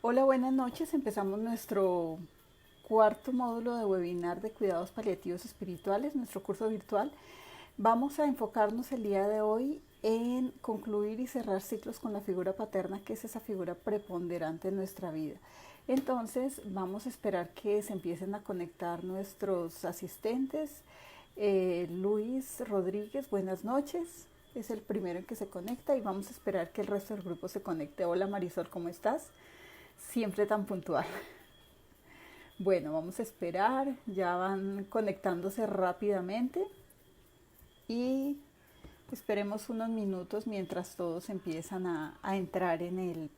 Hola, buenas noches. Empezamos nuestro cuarto módulo de webinar de cuidados paliativos espirituales, nuestro curso virtual. Vamos a enfocarnos el día de hoy en concluir y cerrar ciclos con la figura paterna, que es esa figura preponderante en nuestra vida. Entonces, vamos a esperar que se empiecen a conectar nuestros asistentes. Luis Rodríguez, buenas noches. Es el primero en que se conecta y vamos a esperar que el resto del grupo se conecte. Hola Marisol, ¿cómo estás? Siempre tan puntual. Bueno, vamos a esperar, ya van conectándose rápidamente y esperemos unos minutos mientras todos empiezan a entrar en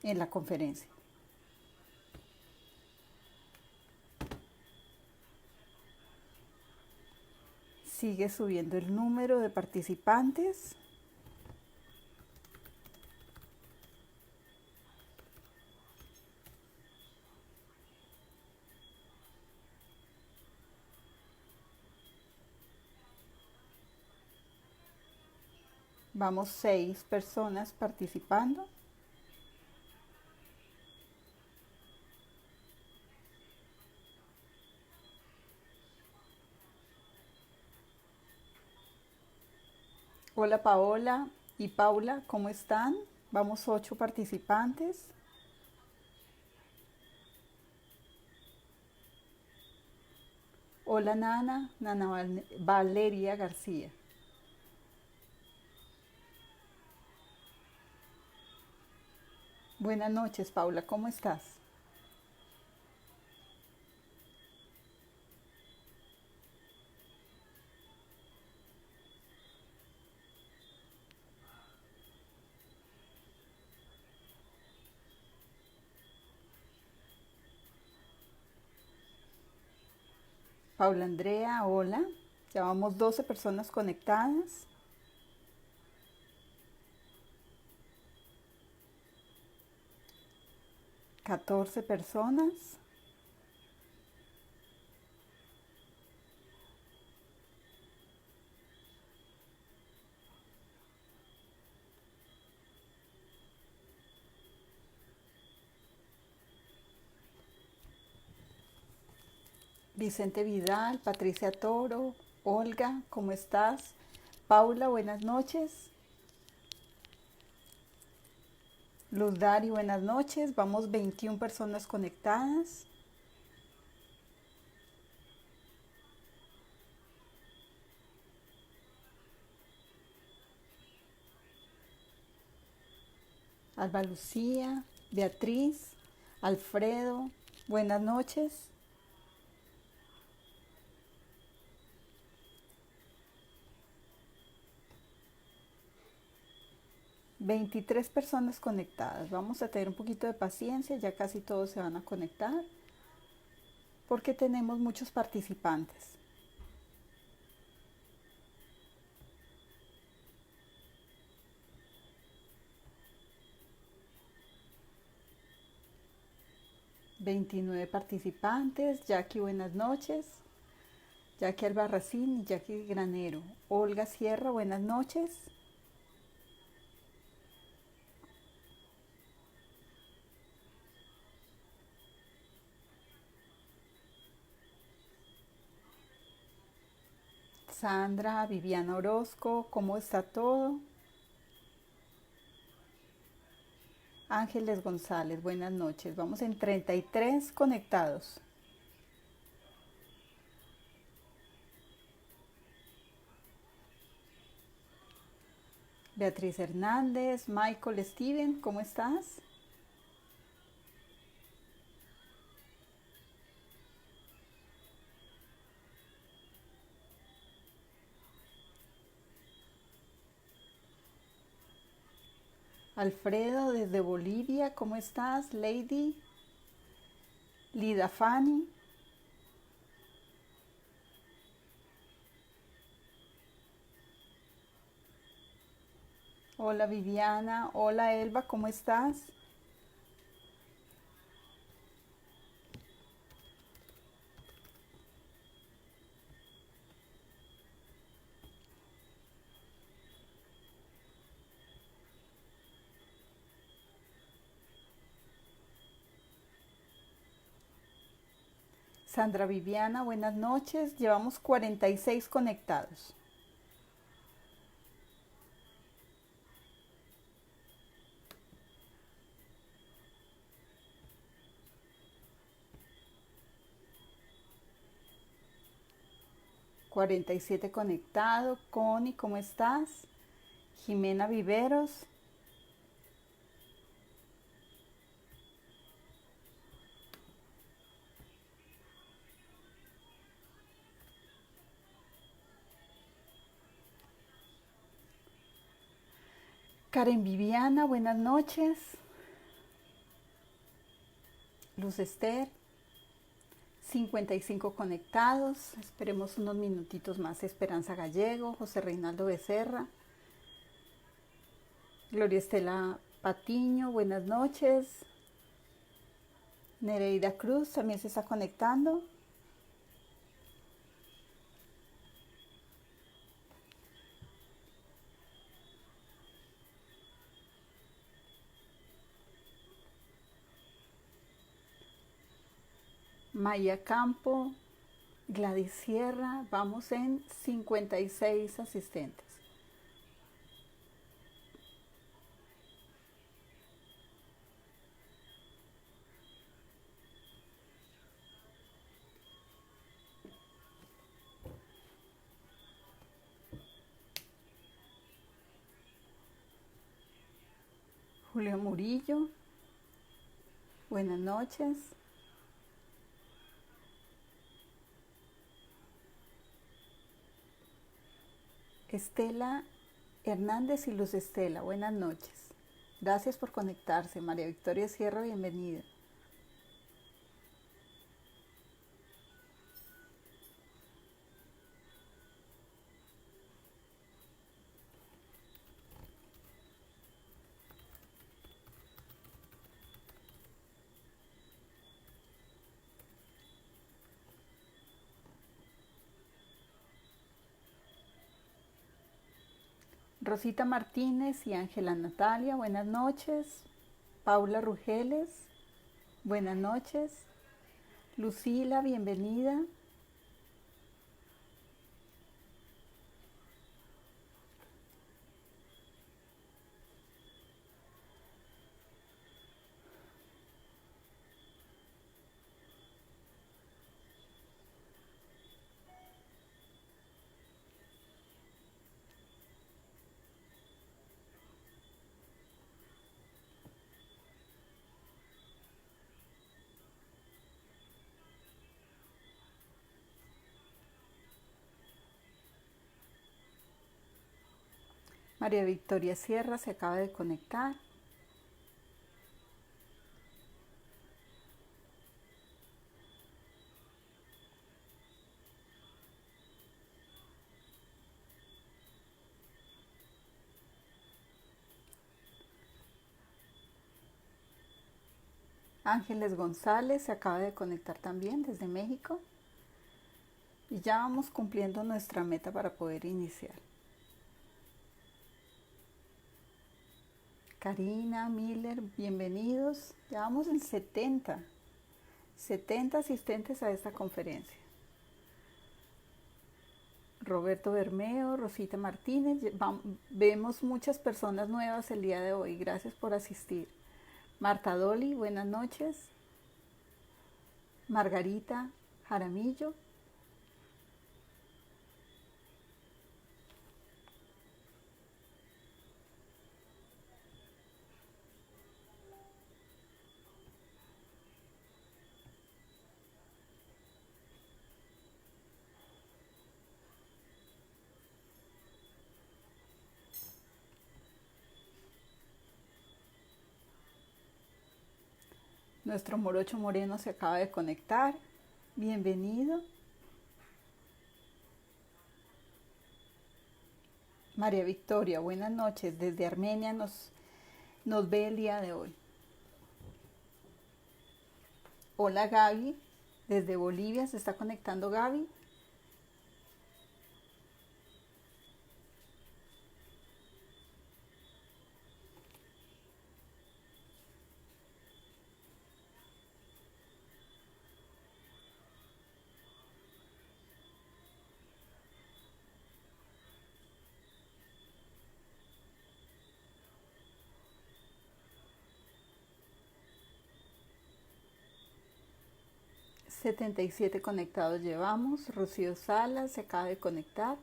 la conferencia. Sigue subiendo el número de participantes. Vamos 6 personas participando. Hola Paola y Paula, ¿cómo están? Vamos 8 participantes. Hola Nana Valeria García. Buenas noches Paula, ¿cómo estás? Paula Andrea, hola. Ya vamos 12 personas conectadas. Catorce personas. Vicente Vidal, Patricia Toro, Olga, ¿cómo estás? Paula, buenas noches. Luz Dari, buenas noches. Vamos 21 personas conectadas. Alba Lucía, Beatriz, Alfredo, buenas noches. 23 personas conectadas. Vamos a tener un poquito de paciencia, ya casi todos se van a conectar porque tenemos muchos participantes. 29 participantes. Jackie, buenas noches. Jackie Albarracín y Jackie Granero. Olga Sierra, buenas noches. Sandra, Viviana Orozco, ¿cómo está todo? Ángeles González, buenas noches. Vamos en 33 conectados. Beatriz Hernández, Michael Steven, ¿cómo estás? Alfredo desde Bolivia, ¿cómo estás? Lady, Lida Fanny. Hola Viviana, hola Elba, ¿cómo estás? Sandra Viviana, buenas noches. Llevamos 46 conectados. ...47 conectados. Connie, ¿cómo estás? Jimena Viveros. Karen Viviana, buenas noches. Luz Esther, 55 conectados. Esperemos unos minutitos más. Esperanza Gallego, José Reinaldo Becerra. Gloria Estela Patiño, buenas noches. Nereida Cruz también se está conectando. Maya Campo, Gladys Sierra, vamos en 56 asistentes. Julio Murillo, buenas noches. Estela Hernández y Luz Estela, buenas noches. Gracias por conectarse. María Victoria Sierra, bienvenida. Rosita Martínez y Ángela Natalia, buenas noches. Paula Rugeles, buenas noches. Lucila, bienvenida. María Victoria Sierra se acaba de conectar. Ángeles González se acaba de conectar también desde México. Y ya vamos cumpliendo nuestra meta para poder iniciar. Karina Miller, bienvenidos. Ya vamos en 70 asistentes a esta conferencia. Roberto Bermeo, Rosita Martínez, vemos muchas personas nuevas el día de hoy. Gracias por asistir. Marta Doli, buenas noches. Margarita Jaramillo. Nuestro morocho moreno se acaba de conectar. Bienvenido. María Victoria, buenas noches. Desde Armenia nos ve el día de hoy. Hola Gaby, desde Bolivia se está conectando Gaby. 77 conectados llevamos. Rocío Salas se acaba de conectar.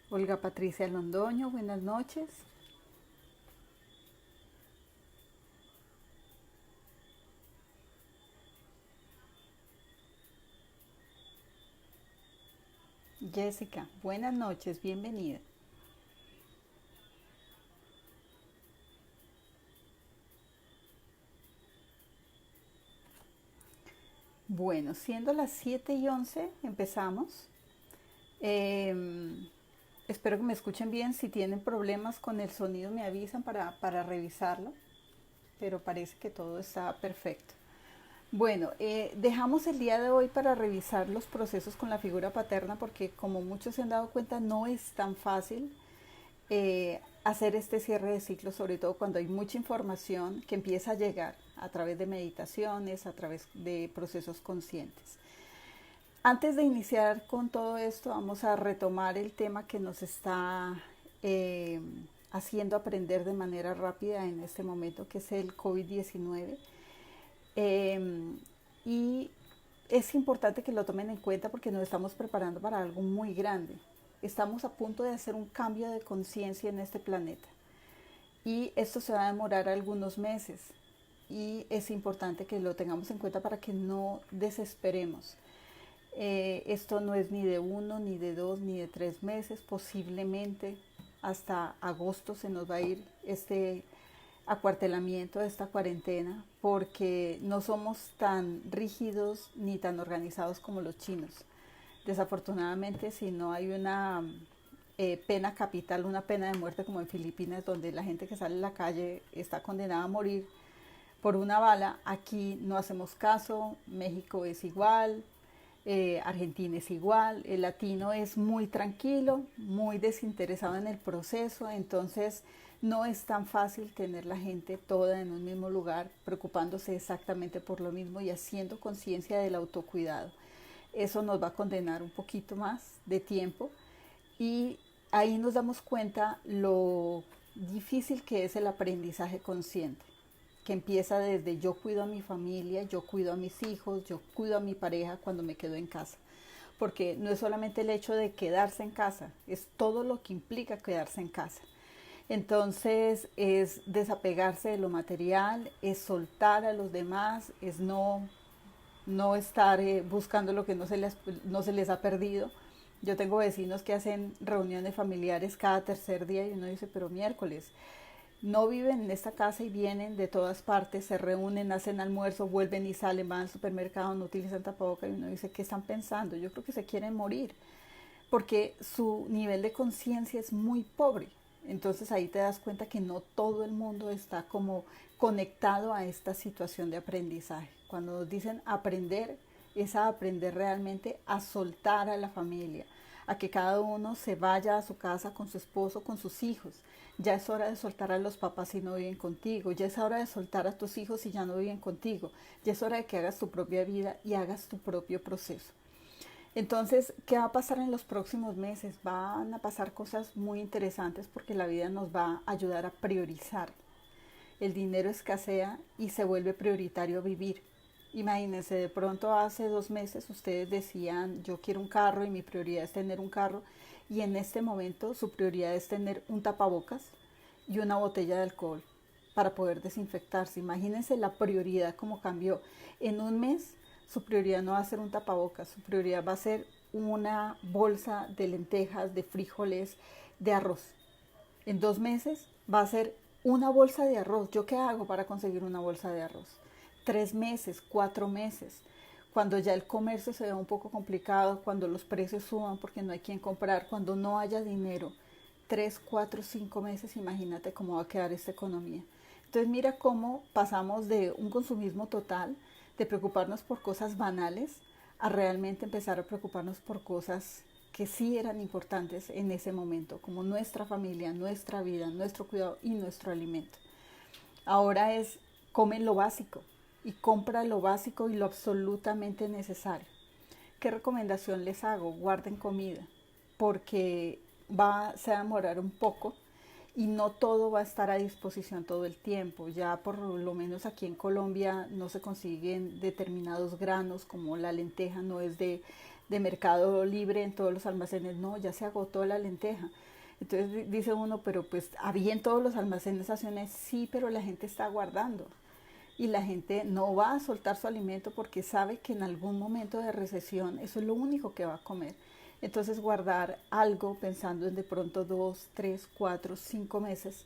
Olga Patricia Londoño, buenas noches. Jessica, buenas noches, bienvenida. Bueno, siendo las 7:11, empezamos. Espero que me escuchen bien. Si tienen problemas con el sonido, me avisan para revisarlo. Pero parece que todo está perfecto. Bueno, dejamos el día de hoy para revisar los procesos con la figura paterna porque como muchos se han dado cuenta no es tan fácil hacer este cierre de ciclo, sobre todo cuando hay mucha información que empieza a llegar a través de meditaciones, a través de procesos conscientes. Antes de iniciar con todo esto, vamos a retomar el tema que nos está haciendo aprender de manera rápida en este momento, que es el COVID-19. Y es importante que lo tomen en cuenta porque nos estamos preparando para algo muy grande. Estamos a punto de hacer un cambio de conciencia en este planeta. Y esto se va a demorar algunos meses. Y es importante que lo tengamos en cuenta para que no desesperemos. Esto no es ni de 1, ni de 2, ni de 3 meses. Posiblemente hasta agosto se nos va a ir este acuartelamiento de esta cuarentena porque no somos tan rígidos ni tan organizados como los chinos. Desafortunadamente, si no hay una pena capital, una pena de muerte como en Filipinas, donde la gente que sale a la calle está condenada a morir por una bala, aquí no hacemos caso. México es igual, Argentina es igual, el latino es muy tranquilo, muy desinteresado en el proceso, entonces no es tan fácil tener la gente toda en un mismo lugar, preocupándose exactamente por lo mismo y haciendo conciencia del autocuidado. Eso nos va a condenar un poquito más de tiempo y ahí nos damos cuenta lo difícil que es el aprendizaje consciente, que empieza desde yo cuido a mi familia, yo cuido a mis hijos, yo cuido a mi pareja cuando me quedo en casa. Porque no es solamente el hecho de quedarse en casa, es todo lo que implica quedarse en casa. Entonces es desapegarse de lo material, es soltar a los demás, es no estar buscando lo que no se les ha perdido. Yo tengo vecinos que hacen reuniones familiares cada tercer día y uno dice, pero miércoles, no viven en esta casa y vienen de todas partes, se reúnen, hacen almuerzo, vuelven y salen, van al supermercado, no utilizan tapabocas y uno dice, ¿qué están pensando? Yo creo que se quieren morir porque su nivel de conciencia es muy pobre. Entonces ahí te das cuenta que no todo el mundo está como conectado a esta situación de aprendizaje. Cuando nos dicen aprender, es a aprender realmente a soltar a la familia, a que cada uno se vaya a su casa con su esposo, con sus hijos. Ya es hora de soltar a los papás si no viven contigo, ya es hora de soltar a tus hijos si ya no viven contigo, ya es hora de que hagas tu propia vida y hagas tu propio proceso. Entonces, ¿qué va a pasar en los próximos meses? Van a pasar cosas muy interesantes porque la vida nos va a ayudar a priorizar. El dinero escasea y se vuelve prioritario vivir. Imagínense, de pronto hace 2 meses ustedes decían, yo quiero un carro y mi prioridad es tener un carro. Y en este momento su prioridad es tener un tapabocas y una botella de alcohol para poder desinfectarse. Imagínense la prioridad como cambió. En un mes su prioridad no va a ser un tapabocas, su prioridad va a ser una bolsa de lentejas, de frijoles, de arroz. En 2 meses va a ser una bolsa de arroz. ¿Yo qué hago para conseguir una bolsa de arroz? 3 meses, 4 meses. Cuando ya el comercio se vea un poco complicado, cuando los precios suban porque no hay quien comprar, cuando no haya dinero, 3, 4, 5 meses, imagínate cómo va a quedar esta economía. Entonces mira cómo pasamos de un consumismo total, de preocuparnos por cosas banales, a realmente empezar a preocuparnos por cosas que sí eran importantes en ese momento, como nuestra familia, nuestra vida, nuestro cuidado y nuestro alimento. Ahora es, come lo básico y compra lo básico y lo absolutamente necesario. ¿Qué recomendación les hago? Guarden comida, porque se va a demorar un poco y no todo va a estar a disposición todo el tiempo. Ya por lo menos aquí en Colombia no se consiguen determinados granos, como la lenteja no es de mercado libre en todos los almacenes, no, ya se agotó la lenteja. Entonces dice uno, pero pues había en todos los almacenes hace un mes, sí, pero la gente está guardando y la gente no va a soltar su alimento porque sabe que en algún momento de recesión eso es lo único que va a comer. Entonces guardar algo pensando en de pronto 2, 3, 4, 5 meses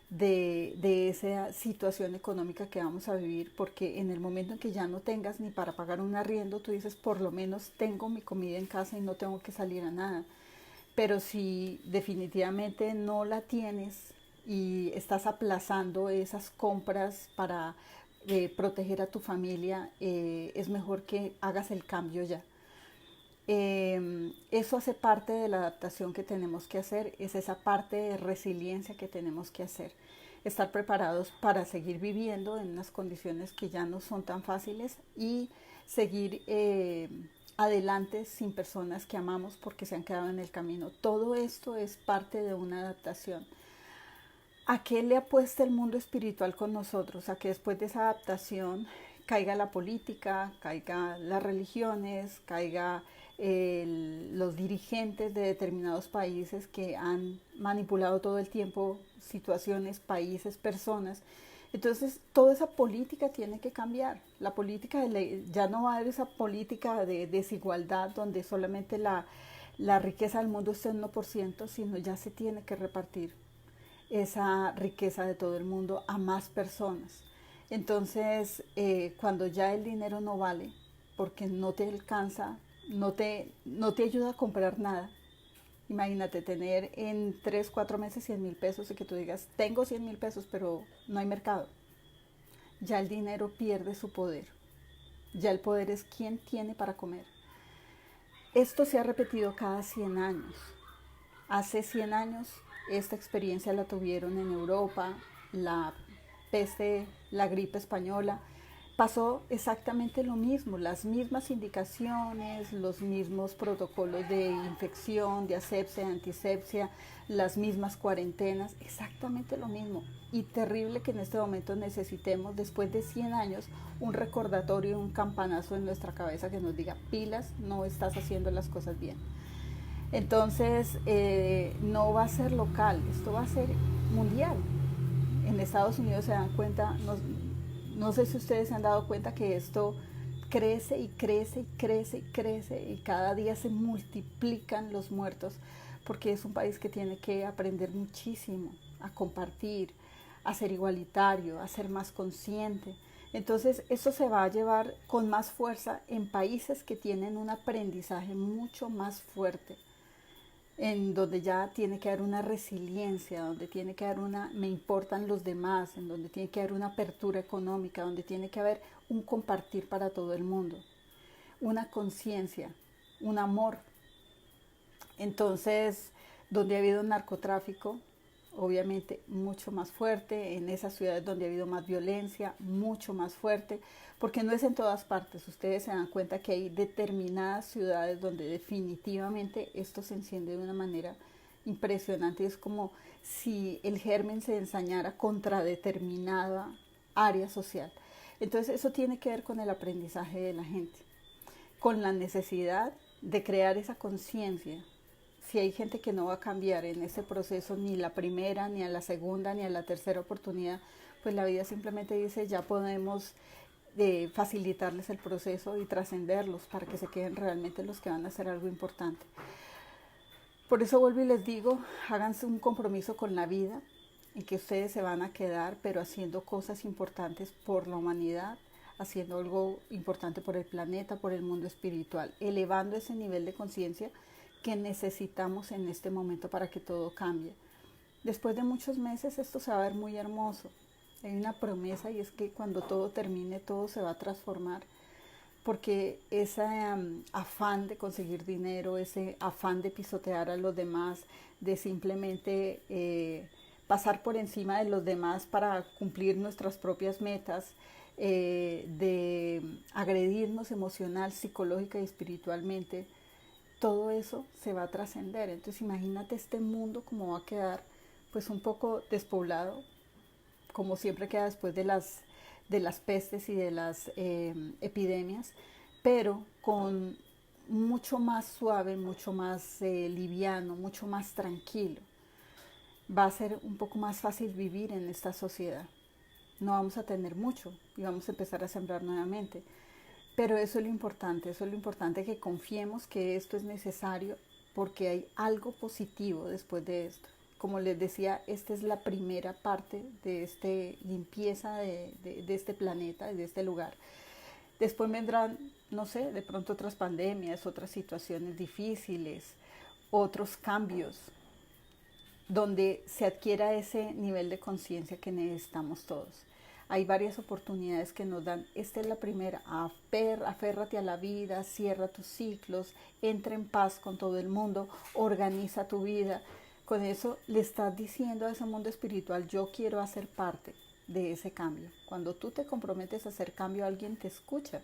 de esa situación económica que vamos a vivir, porque en el momento en que ya no tengas ni para pagar un arriendo, tú dices, por lo menos tengo mi comida en casa y no tengo que salir a nada. Pero si definitivamente no la tienes y estás aplazando esas compras para proteger a tu familia, es mejor que hagas el cambio ya. Eso hace parte de la adaptación que tenemos que hacer, es esa parte de resiliencia que tenemos que hacer. Estar preparados para seguir viviendo en unas condiciones que ya no son tan fáciles y seguir adelante sin personas que amamos porque se han quedado en el camino. Todo esto es parte de una adaptación. ¿A qué le apuesta el mundo espiritual con nosotros? A que después de esa adaptación caiga la política, caiga las religiones, caiga los dirigentes de determinados países que han manipulado todo el tiempo situaciones, países, personas. Entonces, toda esa política tiene que cambiar. La política ya no va a haber esa política de desigualdad donde solamente la riqueza del mundo esté en 1%, sino ya se tiene que repartir esa riqueza de todo el mundo a más personas. Entonces, cuando ya el dinero no vale, porque no te alcanza, no te ayuda a comprar nada. Imagínate tener en 3 4 meses 100.000 pesos y que tú digas, tengo 100.000 pesos, pero no hay mercado. Ya el dinero pierde su poder. Ya el poder es quién tiene para comer. Esto se ha repetido cada 100 años. Hace 100 años esta experiencia la tuvieron en Europa, la peste, la gripe española. Pasó exactamente lo mismo, las mismas indicaciones, los mismos protocolos de infección, de asepsia, de antisepsia, las mismas cuarentenas, exactamente lo mismo. Y terrible que en este momento necesitemos, después de 100 años, un recordatorio, un campanazo en nuestra cabeza que nos diga, pilas, no estás haciendo las cosas bien. Entonces, no va a ser local, esto va a ser mundial. En Estados Unidos se dan cuenta, no sé si ustedes se han dado cuenta que esto crece y crece y crece y crece y cada día se multiplican los muertos porque es un país que tiene que aprender muchísimo a compartir, a ser igualitario, a ser más consciente. Entonces, eso se va a llevar con más fuerza en países que tienen un aprendizaje mucho más fuerte, en donde ya tiene que haber una resiliencia, donde tiene que haber me importan los demás, en donde tiene que haber una apertura económica, donde tiene que haber un compartir para todo el mundo, una conciencia, un amor. Entonces, donde ha habido narcotráfico, obviamente mucho más fuerte, en esas ciudades donde ha habido más violencia, mucho más fuerte, porque no es en todas partes. Ustedes se dan cuenta que hay determinadas ciudades donde definitivamente esto se enciende de una manera impresionante. Es como si el germen se ensañara contra determinada área social. Entonces eso tiene que ver con el aprendizaje de la gente, con la necesidad de crear esa conciencia. Si hay gente que no va a cambiar en ese proceso ni la primera, ni a la segunda, ni a la tercera oportunidad, pues la vida simplemente dice ya podemos facilitarles el proceso y trascenderlos para que se queden realmente los que van a hacer algo importante. Por eso vuelvo y les digo, háganse un compromiso con la vida, en que ustedes se van a quedar, pero haciendo cosas importantes por la humanidad, haciendo algo importante por el planeta, por el mundo espiritual, elevando ese nivel de conciencia que necesitamos en este momento para que todo cambie. Después de muchos meses esto se va a ver muy hermoso. Hay una promesa y es que cuando todo termine todo se va a transformar, porque ese afán de conseguir dinero, ese afán de pisotear a los demás, de simplemente pasar por encima de los demás para cumplir nuestras propias metas, de agredirnos emocional, psicológica y espiritualmente, todo eso se va a trascender. Entonces imagínate este mundo como va a quedar pues un poco despoblado, como siempre queda después de las pestes y de las epidemias, pero con mucho más suave, mucho más liviano, mucho más tranquilo. Va a ser un poco más fácil vivir en esta sociedad. No vamos a tener mucho y vamos a empezar a sembrar nuevamente. Pero eso es lo importante, eso es lo importante, que confiemos que esto es necesario porque hay algo positivo después de esto. Como les decía, esta es la primera parte de esta limpieza de este planeta, de este lugar. Después vendrán, no sé, de pronto otras pandemias, otras situaciones difíciles, otros cambios, donde se adquiera ese nivel de conciencia que necesitamos todos. Hay varias oportunidades que nos dan. Esta es la primera. Aférrate a la vida, cierra tus ciclos, entra en paz con todo el mundo, organiza tu vida. Con eso le estás diciendo a ese mundo espiritual, yo quiero hacer parte de ese cambio. Cuando tú te comprometes a hacer cambio, alguien te escucha.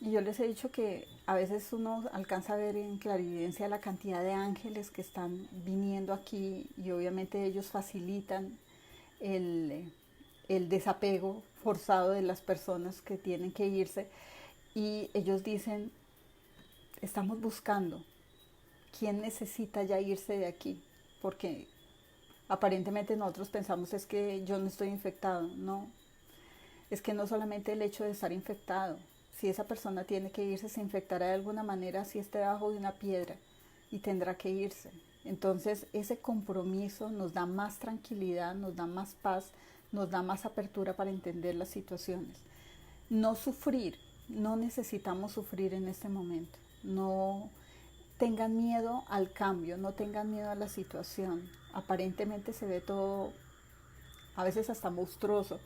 Y yo les he dicho que a veces uno alcanza a ver en clarividencia la cantidad de ángeles que están viniendo aquí y obviamente ellos facilitan el, el desapego forzado de las personas que tienen que irse, y ellos dicen, estamos buscando quién necesita ya irse de aquí, porque aparentemente nosotros pensamos es que yo no estoy infectado. No, es que no solamente el hecho de estar infectado. Si esa persona tiene que irse, se infectará de alguna manera si esté debajo de una piedra y tendrá que irse. Entonces ese compromiso nos da más tranquilidad, nos da más paz, nos da más apertura para entender las situaciones. No sufrir, no necesitamos sufrir en este momento. No tengan miedo al cambio, no tengan miedo a la situación. Aparentemente se ve todo a veces hasta monstruoso,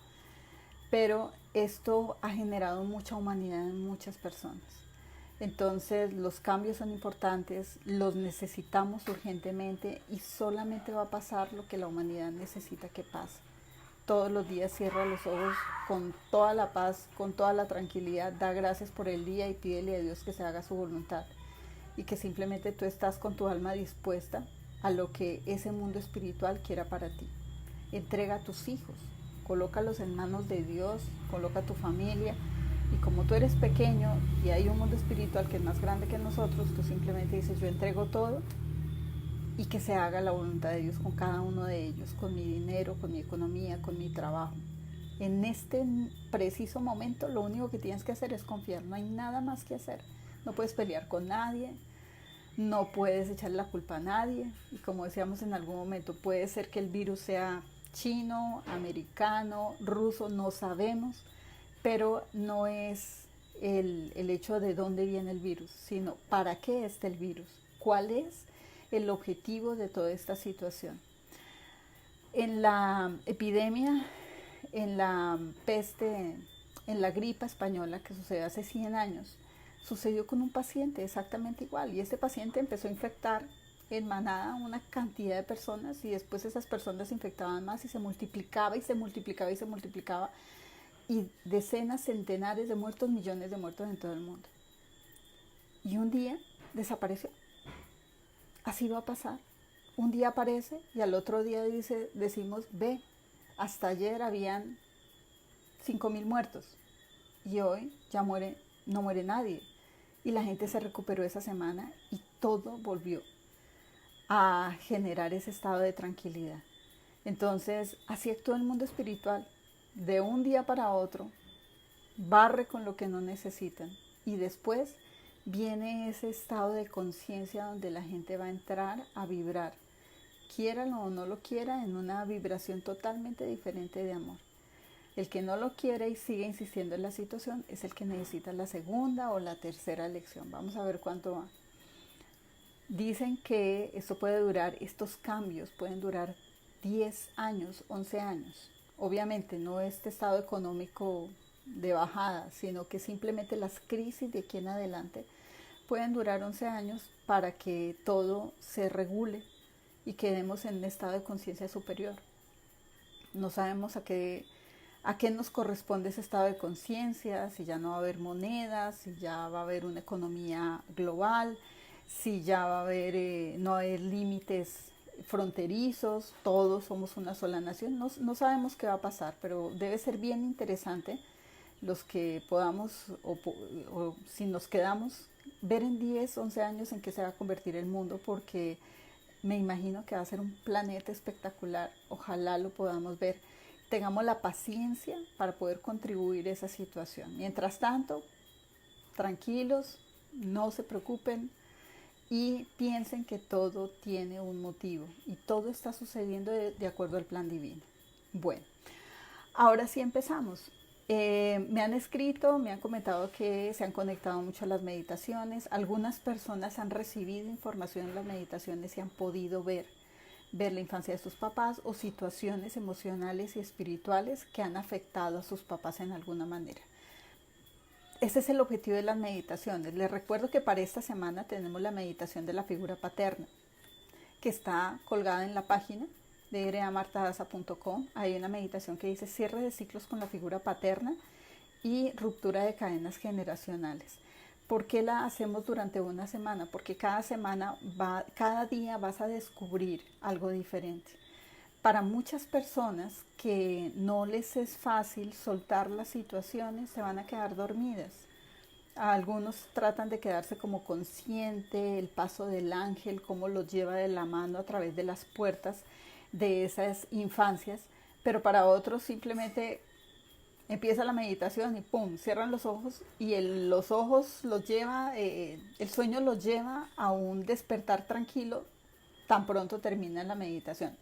pero esto ha generado mucha humanidad en muchas personas. Entonces los cambios son importantes, los necesitamos urgentemente y solamente va a pasar lo que la humanidad necesita que pase. Todos los días cierra los ojos con toda la paz, con toda la tranquilidad, da gracias por el día y pídele a Dios que se haga su voluntad y que simplemente tú estás con tu alma dispuesta a lo que ese mundo espiritual quiera para ti. Entrega a tus hijos, colócalos en manos de Dios, coloca a tu familia, y como tú eres pequeño y hay un mundo espiritual que es más grande que nosotros, tú simplemente dices, yo entrego todo y que se haga la voluntad de Dios con cada uno de ellos, con mi dinero, con mi economía, con mi trabajo. En este preciso momento lo único que tienes que hacer es confiar, no hay nada más que hacer. No puedes pelear con nadie, no puedes echarle la culpa a nadie, y como decíamos en algún momento, puede ser que el virus sea chino, americano, ruso, no sabemos, pero no es el hecho de dónde viene el virus, sino para qué está el virus, cuál es el objetivo de toda esta situación. En la epidemia, en la peste, en la gripa española que sucedió hace 100 años, sucedió con un paciente exactamente igual, y este paciente empezó a infectar en manada una cantidad de personas, y después esas personas se infectaban más y se multiplicaba y se multiplicaba y se multiplicaba, y decenas, centenares de muertos, millones de muertos en todo el mundo. Y un día desapareció. Así va a pasar. Un día aparece y al otro día decimos, ve, hasta ayer habían 5.000 muertos y hoy ya no muere nadie. Y la gente se recuperó esa semana y todo volvió a generar ese estado de tranquilidad. Entonces, así actúa el mundo espiritual. De un día para otro, barre con lo que no necesitan y después viene ese estado de conciencia donde la gente va a entrar a vibrar, quiéralo o no lo quiera, en una vibración totalmente diferente de amor. El que no lo quiere y sigue insistiendo en la situación es el que necesita la segunda o la tercera lección. Vamos a ver cuánto va. Dicen que esto puede durar, estos cambios pueden durar 10 años, 11 años. Obviamente no este estado económico de bajada, sino que simplemente las crisis de aquí en adelante pueden durar 11 años para que todo se regule y quedemos en un estado de conciencia superior. No sabemos a qué nos corresponde ese estado de conciencia, si ya no va a haber monedas, si ya va a haber una economía global, si ya va a haber, no va a haber límites fronterizos, todos somos una sola nación, no sabemos qué va a pasar, pero debe ser bien interesante los que podamos, o si nos quedamos, ver en 10 11 años en qué se va a convertir el mundo, porque me imagino que va a ser un planeta espectacular, ojalá lo podamos ver, tengamos la paciencia para poder contribuir a esa situación. Mientras tanto, tranquilos, no se preocupen y piensen que todo tiene un motivo y todo está sucediendo de acuerdo al plan divino. Bueno, ahora sí empezamos. Me han escrito, me han comentado que se han conectado mucho a las meditaciones. Algunas personas han recibido información en las meditaciones y han podido ver la infancia de sus papás o situaciones emocionales y espirituales que han afectado a sus papás en alguna manera. Ese es el objetivo de las meditaciones. Les recuerdo que para esta semana tenemos la meditación de la figura paterna, que está colgada en la página de ereamartadaza.com. Hay una meditación que dice cierre de ciclos con la figura paterna y ruptura de cadenas generacionales. ¿Por qué la hacemos durante una semana? Porque cada día vas a descubrir algo diferente. Para muchas personas que no les es fácil soltar las situaciones, se van a quedar dormidas. Algunos tratan de quedarse como consciente, el paso del ángel, cómo los lleva de la mano a través de las puertas de esas infancias, pero para otros simplemente empieza la meditación y pum, cierran los ojos y los ojos los lleva, el sueño los lleva a un despertar tranquilo tan pronto termina la meditación.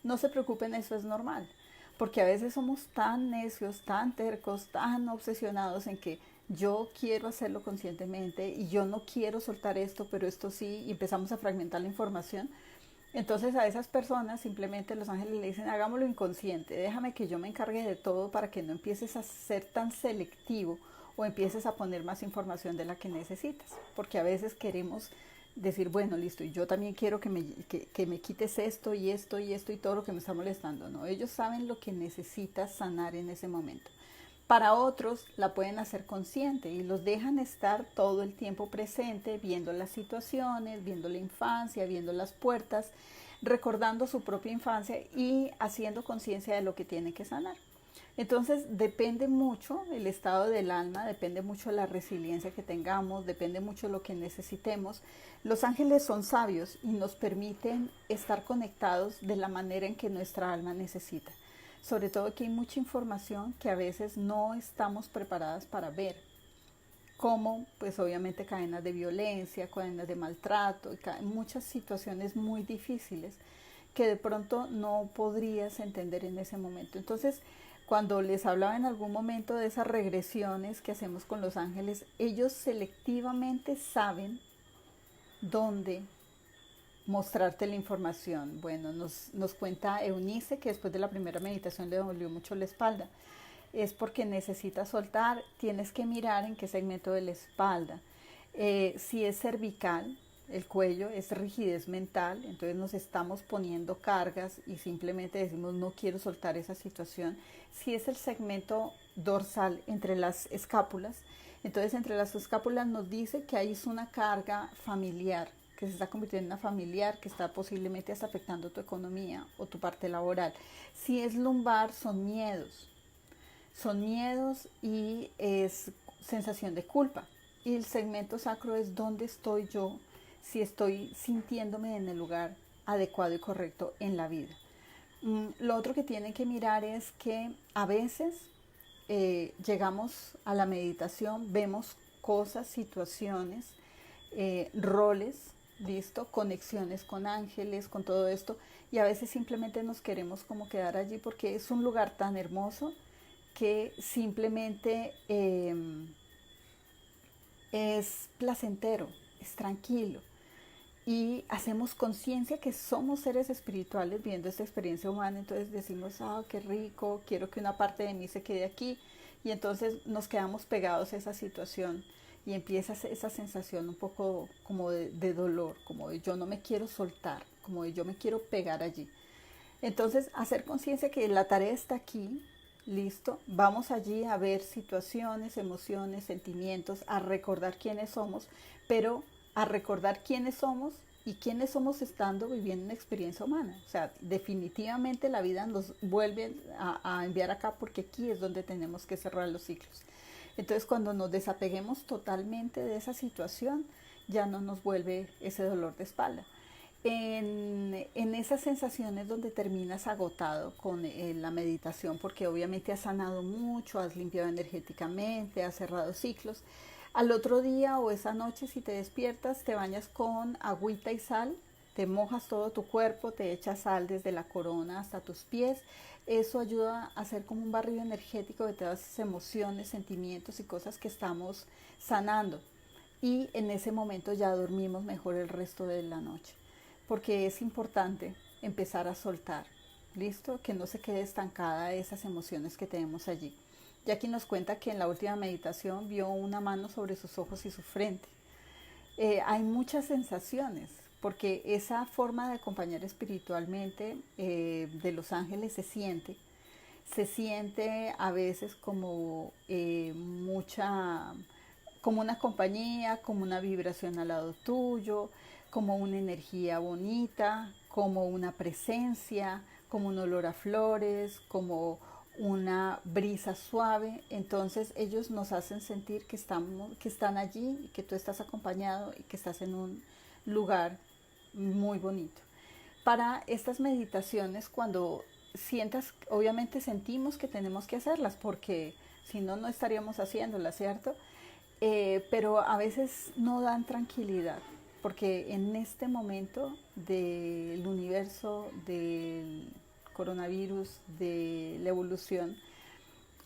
No se preocupen, eso es normal, porque a veces somos tan necios, tan tercos, tan obsesionados en que yo quiero hacerlo conscientemente y yo no quiero soltar esto, pero esto sí, y empezamos a fragmentar la información. Entonces a esas personas simplemente los ángeles le dicen, hagámoslo inconsciente, déjame que yo me encargue de todo para que no empieces a ser tan selectivo o empieces a poner más información de la que necesitas, porque a veces queremos decir, bueno, listo, y yo también quiero que me quites esto y esto y esto y todo lo que me está molestando. No, ellos saben lo que necesitas sanar en ese momento. Para otros la pueden hacer consciente y los dejan estar todo el tiempo presente, viendo las situaciones, viendo la infancia, viendo las puertas, recordando su propia infancia y haciendo conciencia de lo que tiene que sanar. Entonces depende mucho el estado del alma, depende mucho la resiliencia que tengamos, depende mucho lo que necesitemos. Los ángeles son sabios y nos permiten estar conectados de la manera en que nuestra alma necesita. Sobre todo que hay mucha información que a veces no estamos preparadas para ver, como pues obviamente cadenas de violencia, cadenas de maltrato, muchas situaciones muy difíciles que de pronto no podrías entender en ese momento. Entonces, cuando les hablaba en algún momento de esas regresiones que hacemos con los ángeles, ellos selectivamente saben dónde mostrarte la información. Bueno, nos cuenta Eunice que después de la primera meditación le dolió mucho la espalda. Es porque necesitas soltar, tienes que mirar en qué segmento de la espalda. Si es cervical, el cuello, es rigidez mental, entonces nos estamos poniendo cargas y simplemente decimos no quiero soltar esa situación. Si es el segmento dorsal entre las escápulas, entonces entre las escápulas nos dice que ahí es una carga familiar, que se está convirtiendo en una familiar, que está posiblemente hasta afectando tu economía o tu parte laboral. Si es lumbar, son miedos y es sensación de culpa. Y el segmento sacro es dónde estoy yo, si estoy sintiéndome en el lugar adecuado y correcto en la vida. Lo otro que tienen que mirar es que a veces llegamos a la meditación, vemos cosas, situaciones, roles, listo, conexiones con ángeles, con todo esto, y a veces simplemente nos queremos como quedar allí porque es un lugar tan hermoso que simplemente es placentero, es tranquilo. Y hacemos conciencia que somos seres espirituales viendo esta experiencia humana, entonces decimos, qué rico, quiero que una parte de mí se quede aquí, y entonces nos quedamos pegados a esa situación y empieza esa sensación un poco como de dolor, como de yo no me quiero soltar, como de yo me quiero pegar allí. Entonces, hacer conciencia que la tarea está aquí, listo, vamos allí a ver situaciones, emociones, sentimientos, a recordar quiénes somos, pero a recordar quiénes somos y quiénes somos estando viviendo una experiencia humana. O sea, definitivamente la vida nos vuelve a enviar acá porque aquí es donde tenemos que cerrar los ciclos. Entonces, cuando nos desapeguemos totalmente de esa situación, ya no nos vuelve ese dolor de espalda. En esas sensaciones donde terminas agotado con la meditación, porque obviamente has sanado mucho, has limpiado energéticamente, has cerrado ciclos, al otro día o esa noche si te despiertas, te bañas con agüita y sal, te mojas todo tu cuerpo, te echas sal desde la corona hasta tus pies. Eso ayuda a hacer como un barrido energético de todas esas emociones, sentimientos y cosas que estamos sanando. Y en ese momento ya dormimos mejor el resto de la noche. Porque es importante empezar a soltar, ¿listo? Que no se quede estancada esas emociones que tenemos allí. Jackie nos cuenta que en la última meditación vio una mano sobre sus ojos y su frente. Hay muchas sensaciones, porque esa forma de acompañar espiritualmente de los ángeles se siente a veces como como una compañía, como una vibración al lado tuyo, como una energía bonita, como una presencia, como un olor a flores, como una brisa suave. Entonces ellos nos hacen sentir que están allí y que tú estás acompañado y que estás en un lugar muy bonito. Para estas meditaciones, cuando sientas, obviamente sentimos que tenemos que hacerlas porque si no, no estaríamos haciéndolas, ¿cierto? Pero a veces no dan tranquilidad, porque en este momento del universo, del coronavirus, de la evolución,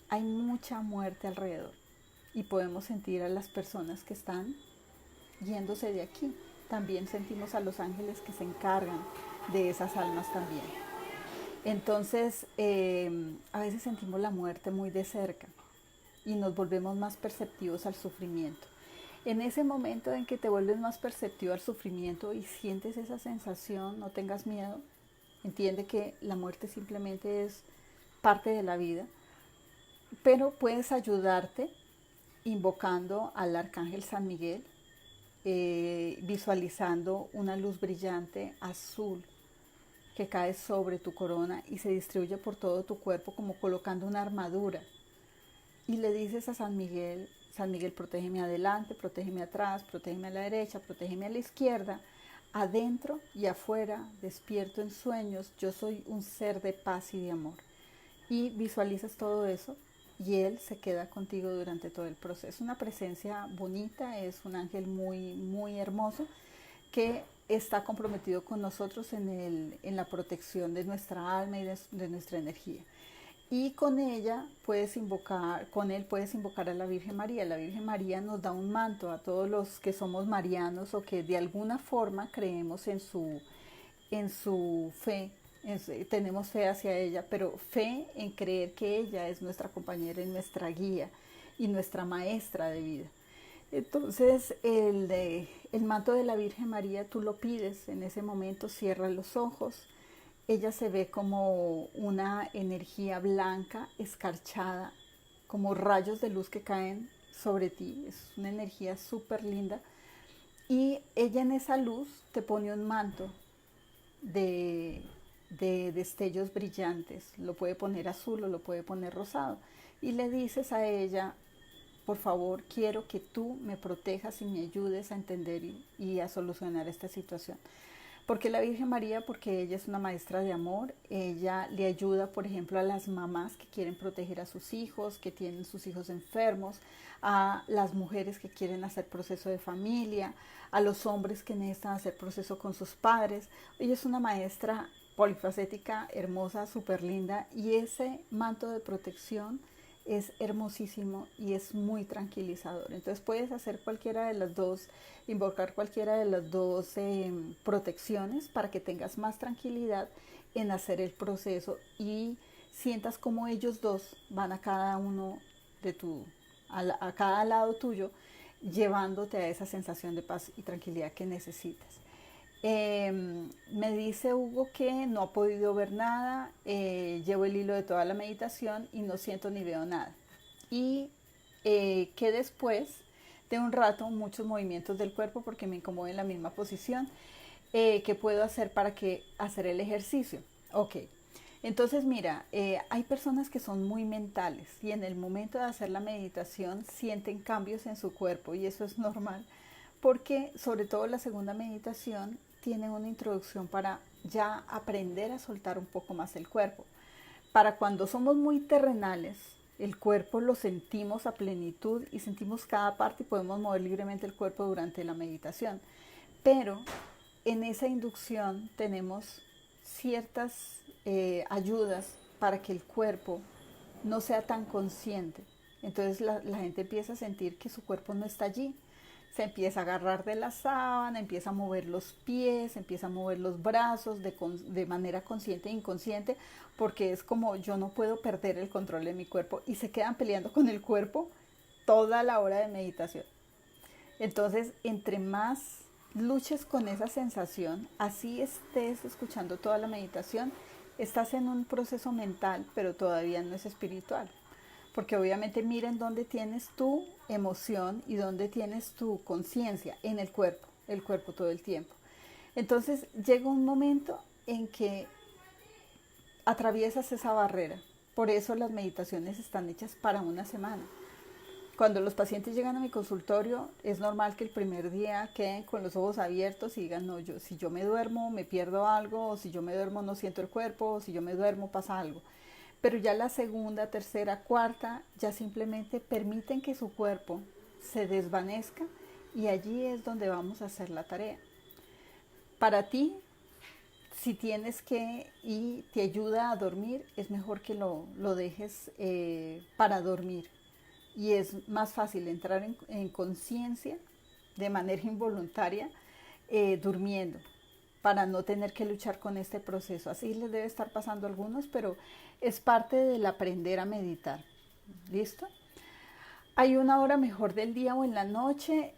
hay mucha muerte alrededor y podemos sentir a las personas que están yéndose de aquí. También sentimos a los ángeles que se encargan de esas almas también. Entonces, a veces sentimos la muerte muy de cerca y nos volvemos más perceptivos al sufrimiento. En ese momento en que te vuelves más perceptivo al sufrimiento y sientes esa sensación, no tengas miedo, entiende que la muerte simplemente es parte de la vida, pero puedes ayudarte invocando al arcángel San Miguel, visualizando una luz brillante azul que cae sobre tu corona y se distribuye por todo tu cuerpo como colocando una armadura. Y le dices a San Miguel, protégeme adelante, protégeme atrás, protégeme a la derecha, protégeme a la izquierda, adentro y afuera, despierto en sueños, yo soy un ser de paz y de amor. Y visualizas todo eso y él se queda contigo durante todo el proceso. Una presencia bonita, es un ángel muy, muy hermoso que está comprometido con nosotros en la protección de nuestra alma y de nuestra energía. Y con él puedes invocar a la Virgen María. La Virgen María nos da un manto a todos los que somos marianos o que de alguna forma creemos en su fe, tenemos fe hacia ella, pero fe en creer que ella es nuestra compañera y nuestra guía y nuestra maestra de vida. Entonces el manto de la Virgen María tú lo pides en ese momento, cierra los ojos. Ella se ve como una energía blanca, escarchada, como rayos de luz que caen sobre ti. Es una energía súper linda. Y ella en esa luz te pone un manto de destellos brillantes. Lo puede poner azul o lo puede poner rosado. Y le dices a ella, por favor, quiero que tú me protejas y me ayudes a entender y a solucionar esta situación. Porque la Virgen María, porque ella es una maestra de amor, ella le ayuda, por ejemplo, a las mamás que quieren proteger a sus hijos, que tienen sus hijos enfermos, a las mujeres que quieren hacer proceso de familia, a los hombres que necesitan hacer proceso con sus padres. Ella es una maestra polifacética, hermosa, súper linda, y ese manto de protección es hermosísimo y es muy tranquilizador. Entonces puedes hacer cualquiera de las dos, invocar cualquiera de las dos protecciones para que tengas más tranquilidad en hacer el proceso y sientas como ellos dos van a cada uno a cada lado tuyo, llevándote a esa sensación de paz y tranquilidad que necesitas. Me dice Hugo que no ha podido ver nada, llevo el hilo de toda la meditación y no siento ni veo nada. Y que después de un rato muchos movimientos del cuerpo porque me incomodo en la misma posición. ¿Qué puedo hacer para hacer el ejercicio? Ok, entonces mira, hay personas que son muy mentales y en el momento de hacer la meditación sienten cambios en su cuerpo y eso es normal porque sobre todo la segunda meditación tiene una introducción para ya aprender a soltar un poco más el cuerpo. Para cuando somos muy terrenales, el cuerpo lo sentimos a plenitud y sentimos cada parte y podemos mover libremente el cuerpo durante la meditación. Pero en esa inducción tenemos ciertas ayudas para que el cuerpo no sea tan consciente. Entonces la gente empieza a sentir que su cuerpo no está allí. Se empieza a agarrar de la sábana, empieza a mover los pies, empieza a mover los brazos de manera consciente e inconsciente, porque es como yo no puedo perder el control de mi cuerpo y se quedan peleando con el cuerpo toda la hora de meditación. Entonces, entre más luches con esa sensación, así estés escuchando toda la meditación, estás en un proceso mental, pero todavía no es espiritual. Porque obviamente miren dónde tienes tu emoción y dónde tienes tu conciencia en el cuerpo todo el tiempo. Entonces llega un momento en que atraviesas esa barrera. Por eso las meditaciones están hechas para una semana. Cuando los pacientes llegan a mi consultorio, es normal que el primer día queden con los ojos abiertos y digan, no, si yo me duermo me pierdo algo, o si yo me duermo no siento el cuerpo, o si yo me duermo pasa algo. Pero ya la segunda, tercera, cuarta, ya simplemente permiten que su cuerpo se desvanezca y allí es donde vamos a hacer la tarea. Para ti, si tienes que y te ayuda a dormir, es mejor que lo dejes para dormir. Y es más fácil entrar en conciencia de manera involuntaria durmiendo, para no tener que luchar con este proceso. Así les debe estar pasando a algunos, pero es parte del aprender a meditar. ¿Listo? Hay una hora mejor del día o en la noche.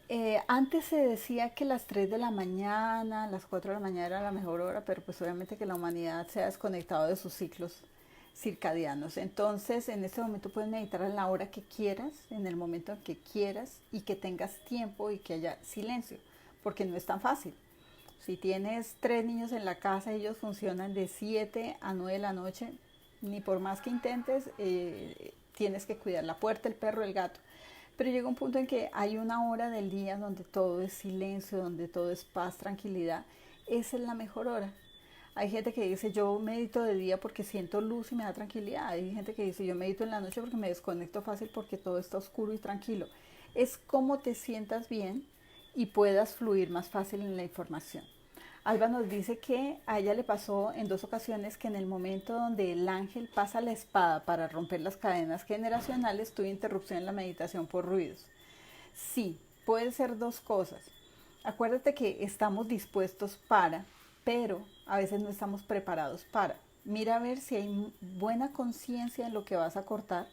Antes se decía que las 3 de la mañana, las 4 de la mañana era la mejor hora, pero pues obviamente que la humanidad se ha desconectado de sus ciclos circadianos. Entonces, en este momento puedes meditar a la hora que quieras, en el momento en que quieras y que tengas tiempo y que haya silencio, porque no es tan fácil. Si tienes 3 niños en la casa, ellos funcionan de 7 a 9 de la noche, ni por más que intentes, tienes que cuidar la puerta, el perro, el gato. Pero llega un punto en que hay una hora del día donde todo es silencio, donde todo es paz, tranquilidad. Esa es la mejor hora. Hay gente que dice, yo medito de día porque siento luz y me da tranquilidad. Hay gente que dice, yo medito en la noche porque me desconecto fácil porque todo está oscuro y tranquilo. Es cómo te sientas bien y puedas fluir más fácil en la información. Alba nos dice que a ella le pasó en 2 ocasiones que en el momento donde el ángel pasa la espada para romper las cadenas generacionales, tuvo interrupción en la meditación por ruidos. Sí, puede ser 2 cosas. Acuérdate que estamos dispuestos para, pero a veces no estamos preparados para. Mira a ver si hay buena conciencia en lo que vas a cortar.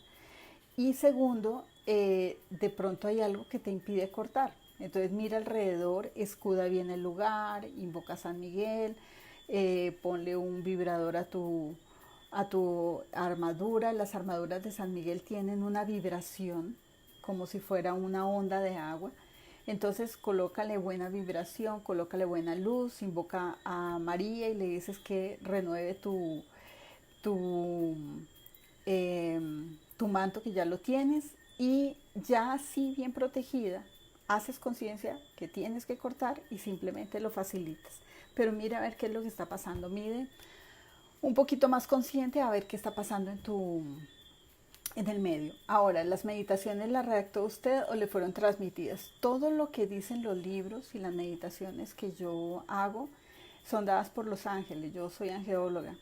Y segundo, de pronto hay algo que te impide cortar. Entonces mira alrededor, escuda bien el lugar, invoca a San Miguel, ponle un vibrador a tu armadura. Las armaduras de San Miguel tienen una vibración como si fuera una onda de agua. Entonces colócale buena vibración, colócale buena luz, invoca a María y le dices que renueve tu, eh, tu manto que ya lo tienes y ya así bien protegida, haces conciencia que tienes que cortar y simplemente lo facilitas. Pero mira a ver qué es lo que está pasando, mide un poquito más consciente a ver qué está pasando en el medio. Ahora, ¿las meditaciones las redactó usted o le fueron transmitidas? Todo lo que dicen los libros y las meditaciones que yo hago son dadas por los ángeles. Yo soy angeóloga.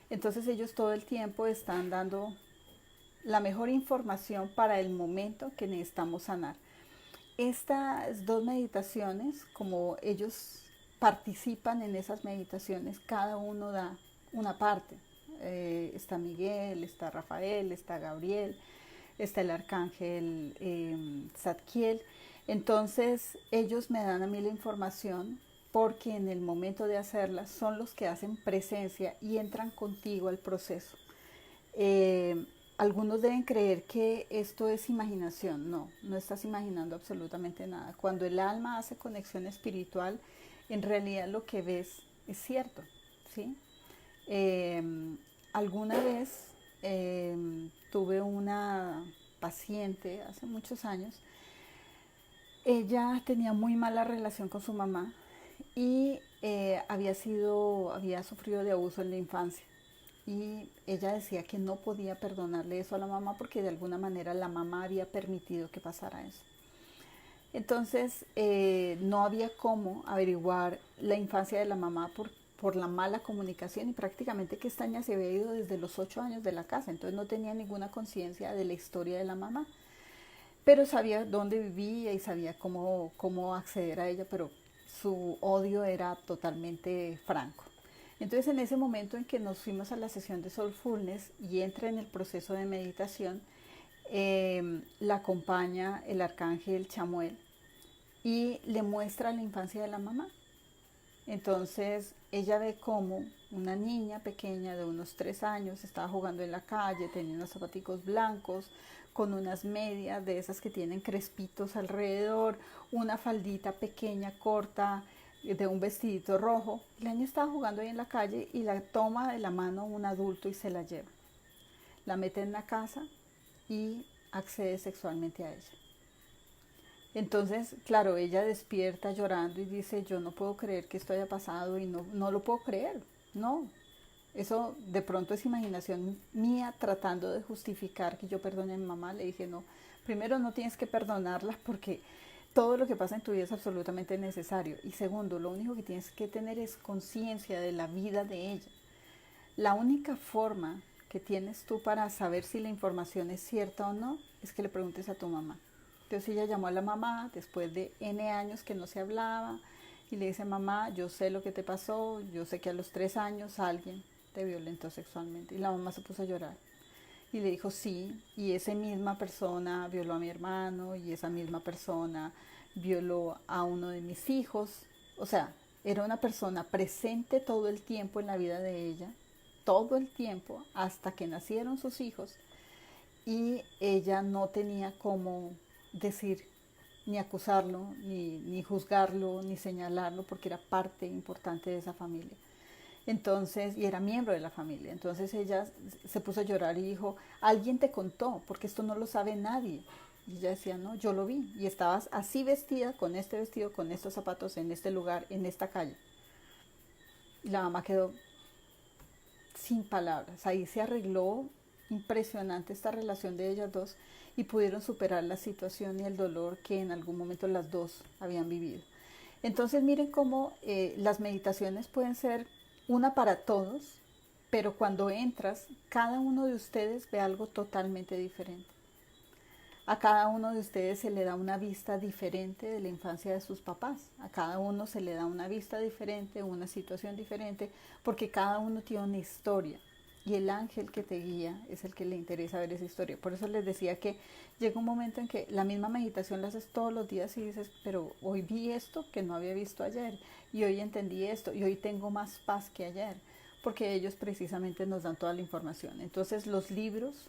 Entonces ellos todo el tiempo están dando la mejor información para el momento que necesitamos sanar. Estas 2 meditaciones, como ellos participan en esas meditaciones, cada uno da una parte. Está Miguel, está Rafael, está Gabriel, está el arcángel Zadkiel. Entonces ellos me dan a mí la información porque en el momento de hacerla son los que hacen presencia y entran contigo al proceso. algunos deben creer que esto es imaginación. No, no estás imaginando absolutamente nada. Cuando el alma hace conexión espiritual, en realidad lo que ves es cierto, ¿sí? Eh, alguna vez tuve una paciente hace muchos años. Ella tenía muy mala relación con su mamá y había sufrido de abuso en la infancia. Y ella decía que no podía perdonarle eso a la mamá porque de alguna manera la mamá había permitido que pasara eso. Entonces no había cómo averiguar la infancia de la mamá por la mala comunicación, y prácticamente que esta niña se había ido desde los 8 años de la casa, entonces no tenía ninguna conciencia de la historia de la mamá, pero sabía dónde vivía y sabía cómo acceder a ella, pero su odio era totalmente franco. Entonces en ese momento en que nos fuimos a la sesión de Soulfulness y entra en el proceso de meditación, la acompaña el arcángel Chamuel y le muestra la infancia de la mamá. Entonces ella ve como una niña pequeña de unos 3 años estaba jugando en la calle, tenía unos zapaticos blancos, con unas medias de esas que tienen crespitos alrededor, una faldita pequeña, corta, de un vestidito rojo. La niña estaba jugando ahí en la calle y la toma de la mano un adulto y se la lleva. La mete en la casa y accede sexualmente a ella. Entonces, claro, ella despierta llorando y dice, yo no puedo creer que esto haya pasado y no lo puedo creer. No, eso de pronto es imaginación mía tratando de justificar que yo perdone a mi mamá. Le dije, no, primero no tienes que perdonarla porque todo lo que pasa en tu vida es absolutamente necesario. Y segundo, lo único que tienes que tener es conciencia de la vida de ella. La única forma que tienes tú para saber si la información es cierta o no es que le preguntes a tu mamá. Entonces ella llamó a la mamá después de N años que no se hablaba y le dice, mamá, yo sé lo que te pasó, yo sé que a los 3 años alguien te violentó sexualmente. Y la mamá se puso a llorar y le dijo, sí, y esa misma persona violó a mi hermano y esa misma persona violó a uno de mis hijos. O sea, era una persona presente todo el tiempo en la vida de ella, todo el tiempo hasta que nacieron sus hijos, y ella no tenía cómo decir ni acusarlo, ni juzgarlo, ni señalarlo, porque era parte importante de esa familia. Entonces, y era miembro de la familia. Entonces ella se puso a llorar y dijo, alguien te contó, porque esto no lo sabe nadie. Y ella decía, no, yo lo vi. Y estabas así vestida, con este vestido, con estos zapatos, en este lugar, en esta calle. Y la mamá quedó sin palabras. Ahí se arregló impresionante esta relación de ellas dos y pudieron superar la situación y el dolor que en algún momento las dos habían vivido. Entonces miren cómo las meditaciones pueden ser una para todos, pero cuando entras, cada uno de ustedes ve algo totalmente diferente. A cada uno de ustedes se le da una vista diferente de la infancia de sus papás. A cada uno se le da una vista diferente, una situación diferente, porque cada uno tiene una historia. Y el ángel que te guía es el que le interesa ver esa historia. Por eso les decía que llega un momento en que la misma meditación la haces todos los días y dices, pero hoy vi esto que no había visto ayer, y hoy entendí esto, y hoy tengo más paz que ayer, porque ellos precisamente nos dan toda la información. Entonces los libros,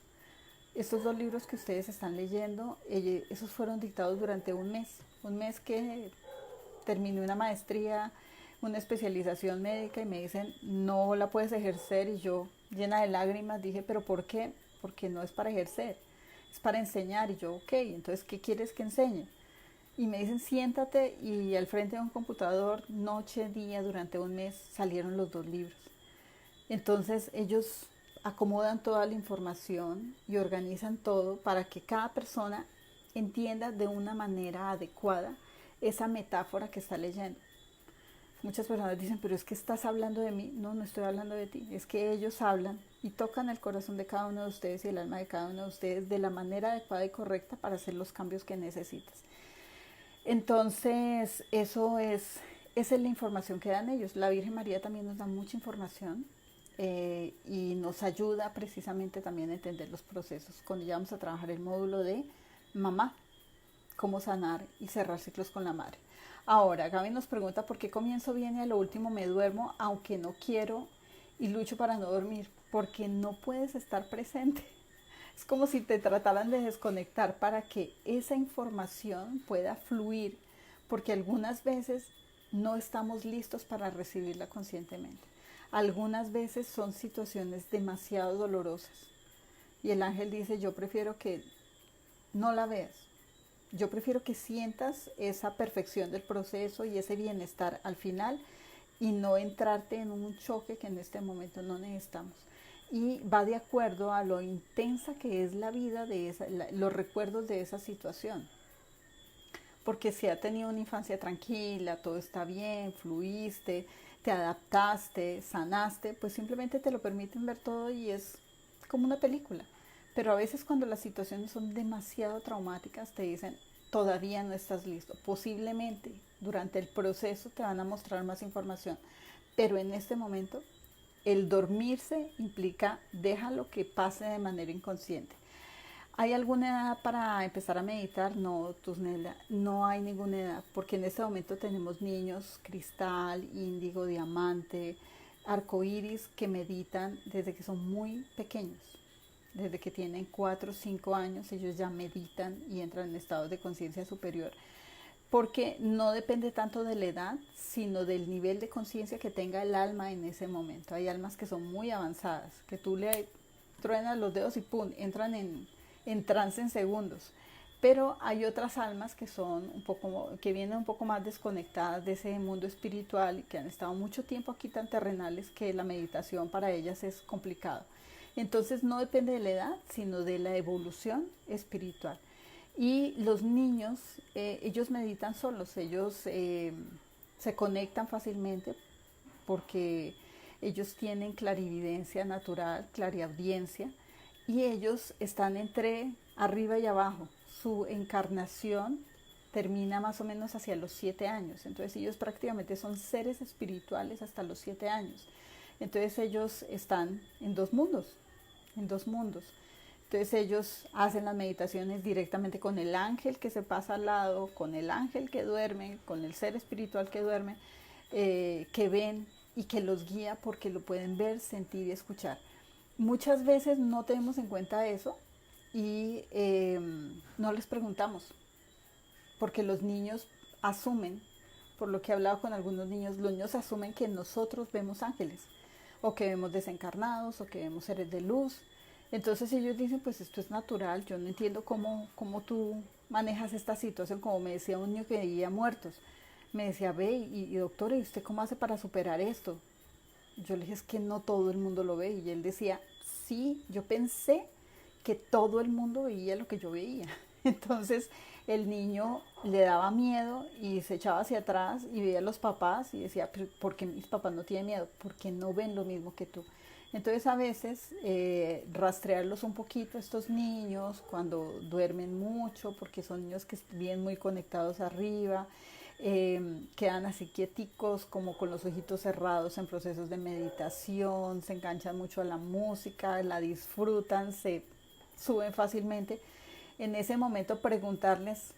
estos 2 libros que ustedes están leyendo, esos fueron dictados durante un mes que terminé una maestría, una especialización médica, y me dicen, no la puedes ejercer, y yo llena de lágrimas dije, pero ¿por qué? Porque no es para ejercer, es para enseñar. Y yo, ok, entonces ¿qué quieres que enseñe? Y me dicen, siéntate, y al frente de un computador, noche, día, durante un mes, salieron los 2 libros. Entonces ellos acomodan toda la información y organizan todo para que cada persona entienda de una manera adecuada esa metáfora que está leyendo. Muchas personas dicen, pero es que estás hablando de mí. No, no estoy hablando de ti. Es que ellos hablan y tocan el corazón de cada uno de ustedes y el alma de cada uno de ustedes de la manera adecuada y correcta para hacer los cambios que necesitas. Entonces, esa es la información que dan ellos. La Virgen María también nos da mucha información y nos ayuda precisamente también a entender los procesos. Cuando ya vamos a trabajar el módulo de mamá, cómo sanar y cerrar ciclos con la madre. Ahora, Gaby nos pregunta por qué comienzo bien y a lo último me duermo, aunque no quiero, y lucho para no dormir. Porque no puedes estar presente. Es como si te trataran de desconectar para que esa información pueda fluir, porque algunas veces no estamos listos para recibirla conscientemente. Algunas veces son situaciones demasiado dolorosas y el ángel dice, yo prefiero que no la veas. Yo prefiero que sientas esa perfección del proceso y ese bienestar al final y no entrarte en un choque que en este momento no necesitamos. Y va de acuerdo a lo intensa que es la vida de los recuerdos de esa situación. Porque si ha tenido una infancia tranquila, todo está bien, fluiste, te adaptaste, sanaste, pues simplemente te lo permiten ver todo y es como una película. Pero a veces cuando las situaciones son demasiado traumáticas te dicen, todavía no estás listo. Posiblemente durante el proceso te van a mostrar más información, pero en este momento el dormirse implica déjalo que pase de manera inconsciente. ¿Hay alguna edad para empezar a meditar? No, Tusnela, no hay ninguna edad, porque en este momento tenemos niños cristal, índigo, diamante, arcoíris que meditan desde que son muy pequeños. Desde que tienen 4 o 5 años, ellos ya meditan y entran en estados de conciencia superior. Porque no depende tanto de la edad, sino del nivel de conciencia que tenga el alma en ese momento. Hay almas que son muy avanzadas, que tú le truenas los dedos y ¡pum!, entran en trance en segundos. Pero hay otras almas que son que vienen un poco más desconectadas de ese mundo espiritual y que han estado mucho tiempo aquí tan terrenales que la meditación para ellas es complicado. Entonces no depende de la edad, sino de la evolución espiritual. Y los niños, ellos meditan solos, ellos se conectan fácilmente porque ellos tienen clarividencia natural, clariaudiencia, y ellos están entre arriba y abajo. Su encarnación termina más o menos hacia los 7 años. Entonces ellos prácticamente son seres espirituales hasta los 7 años. Entonces ellos están en dos mundos, en dos mundos. Entonces ellos hacen las meditaciones directamente con el ángel que se pasa al lado, con el ángel que duerme, con el ser espiritual que duerme, que ven y que los guía porque lo pueden ver, sentir y escuchar. Muchas veces no tenemos en cuenta eso y no les preguntamos, porque los niños asumen, por lo que he hablado con algunos niños, los niños asumen que nosotros vemos ángeles, o que vemos desencarnados, o que vemos seres de luz. Entonces ellos dicen, pues esto es natural, yo no entiendo cómo tú manejas esta situación, como me decía un niño que veía muertos. Me decía, ve, y doctora, ¿y usted cómo hace para superar esto? Yo le dije, es que no todo el mundo lo ve. Y él decía, sí, yo pensé que todo el mundo veía lo que yo veía. Entonces el niño le daba miedo y se echaba hacia atrás y veía a los papás y decía, ¿por qué mis papás no tienen miedo? Porque no ven lo mismo que tú. Entonces a veces rastrearlos un poquito, estos niños, cuando duermen mucho, porque son niños que vienen muy conectados arriba, quedan así quieticos, como con los ojitos cerrados en procesos de meditación, se enganchan mucho a la música, la disfrutan, se suben fácilmente. En ese momento preguntarles,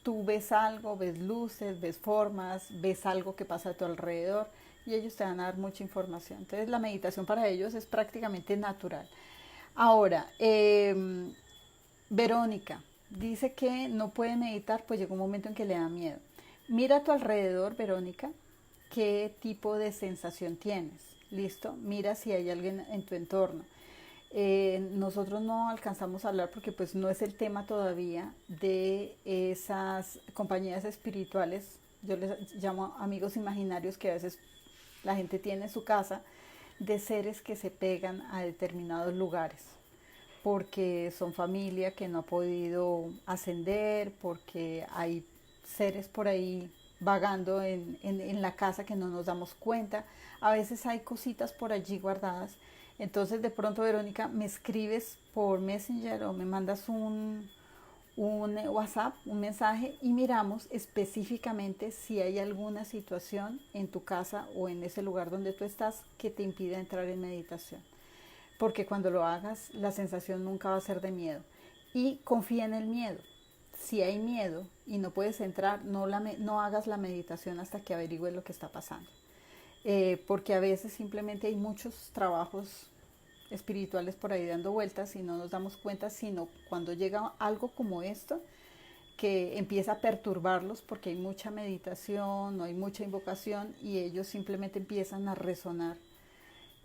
tú ves algo, ves luces, ves formas, ves algo que pasa a tu alrededor, y ellos te van a dar mucha información. Entonces la meditación para ellos es prácticamente natural. Ahora, Verónica dice que no puede meditar, pues llega un momento en que le da miedo. Mira a tu alrededor, Verónica, qué tipo de sensación tienes. ¿Listo? Mira si hay alguien en tu entorno. Nosotros no alcanzamos a hablar porque pues no es el tema todavía de esas compañías espirituales. Yo les llamo amigos imaginarios que a veces la gente tiene en su casa, de seres que se pegan a determinados lugares porque son familia que no ha podido ascender, porque hay seres por ahí vagando en la casa que no nos damos cuenta. A veces hay cositas por allí guardadas. Entonces de pronto, Verónica, me escribes por Messenger o me mandas un WhatsApp, un mensaje, y miramos específicamente si hay alguna situación en tu casa o en ese lugar donde tú estás que te impida entrar en meditación. Porque cuando lo hagas, la sensación nunca va a ser de miedo. Y confía en el miedo. Si hay miedo y no puedes entrar, no hagas la meditación hasta que averigües lo que está pasando. Porque a veces simplemente hay muchos trabajos espirituales por ahí dando vueltas y no nos damos cuenta, sino cuando llega algo como esto, que empieza a perturbarlos porque hay mucha meditación, no hay mucha invocación y ellos simplemente empiezan a resonar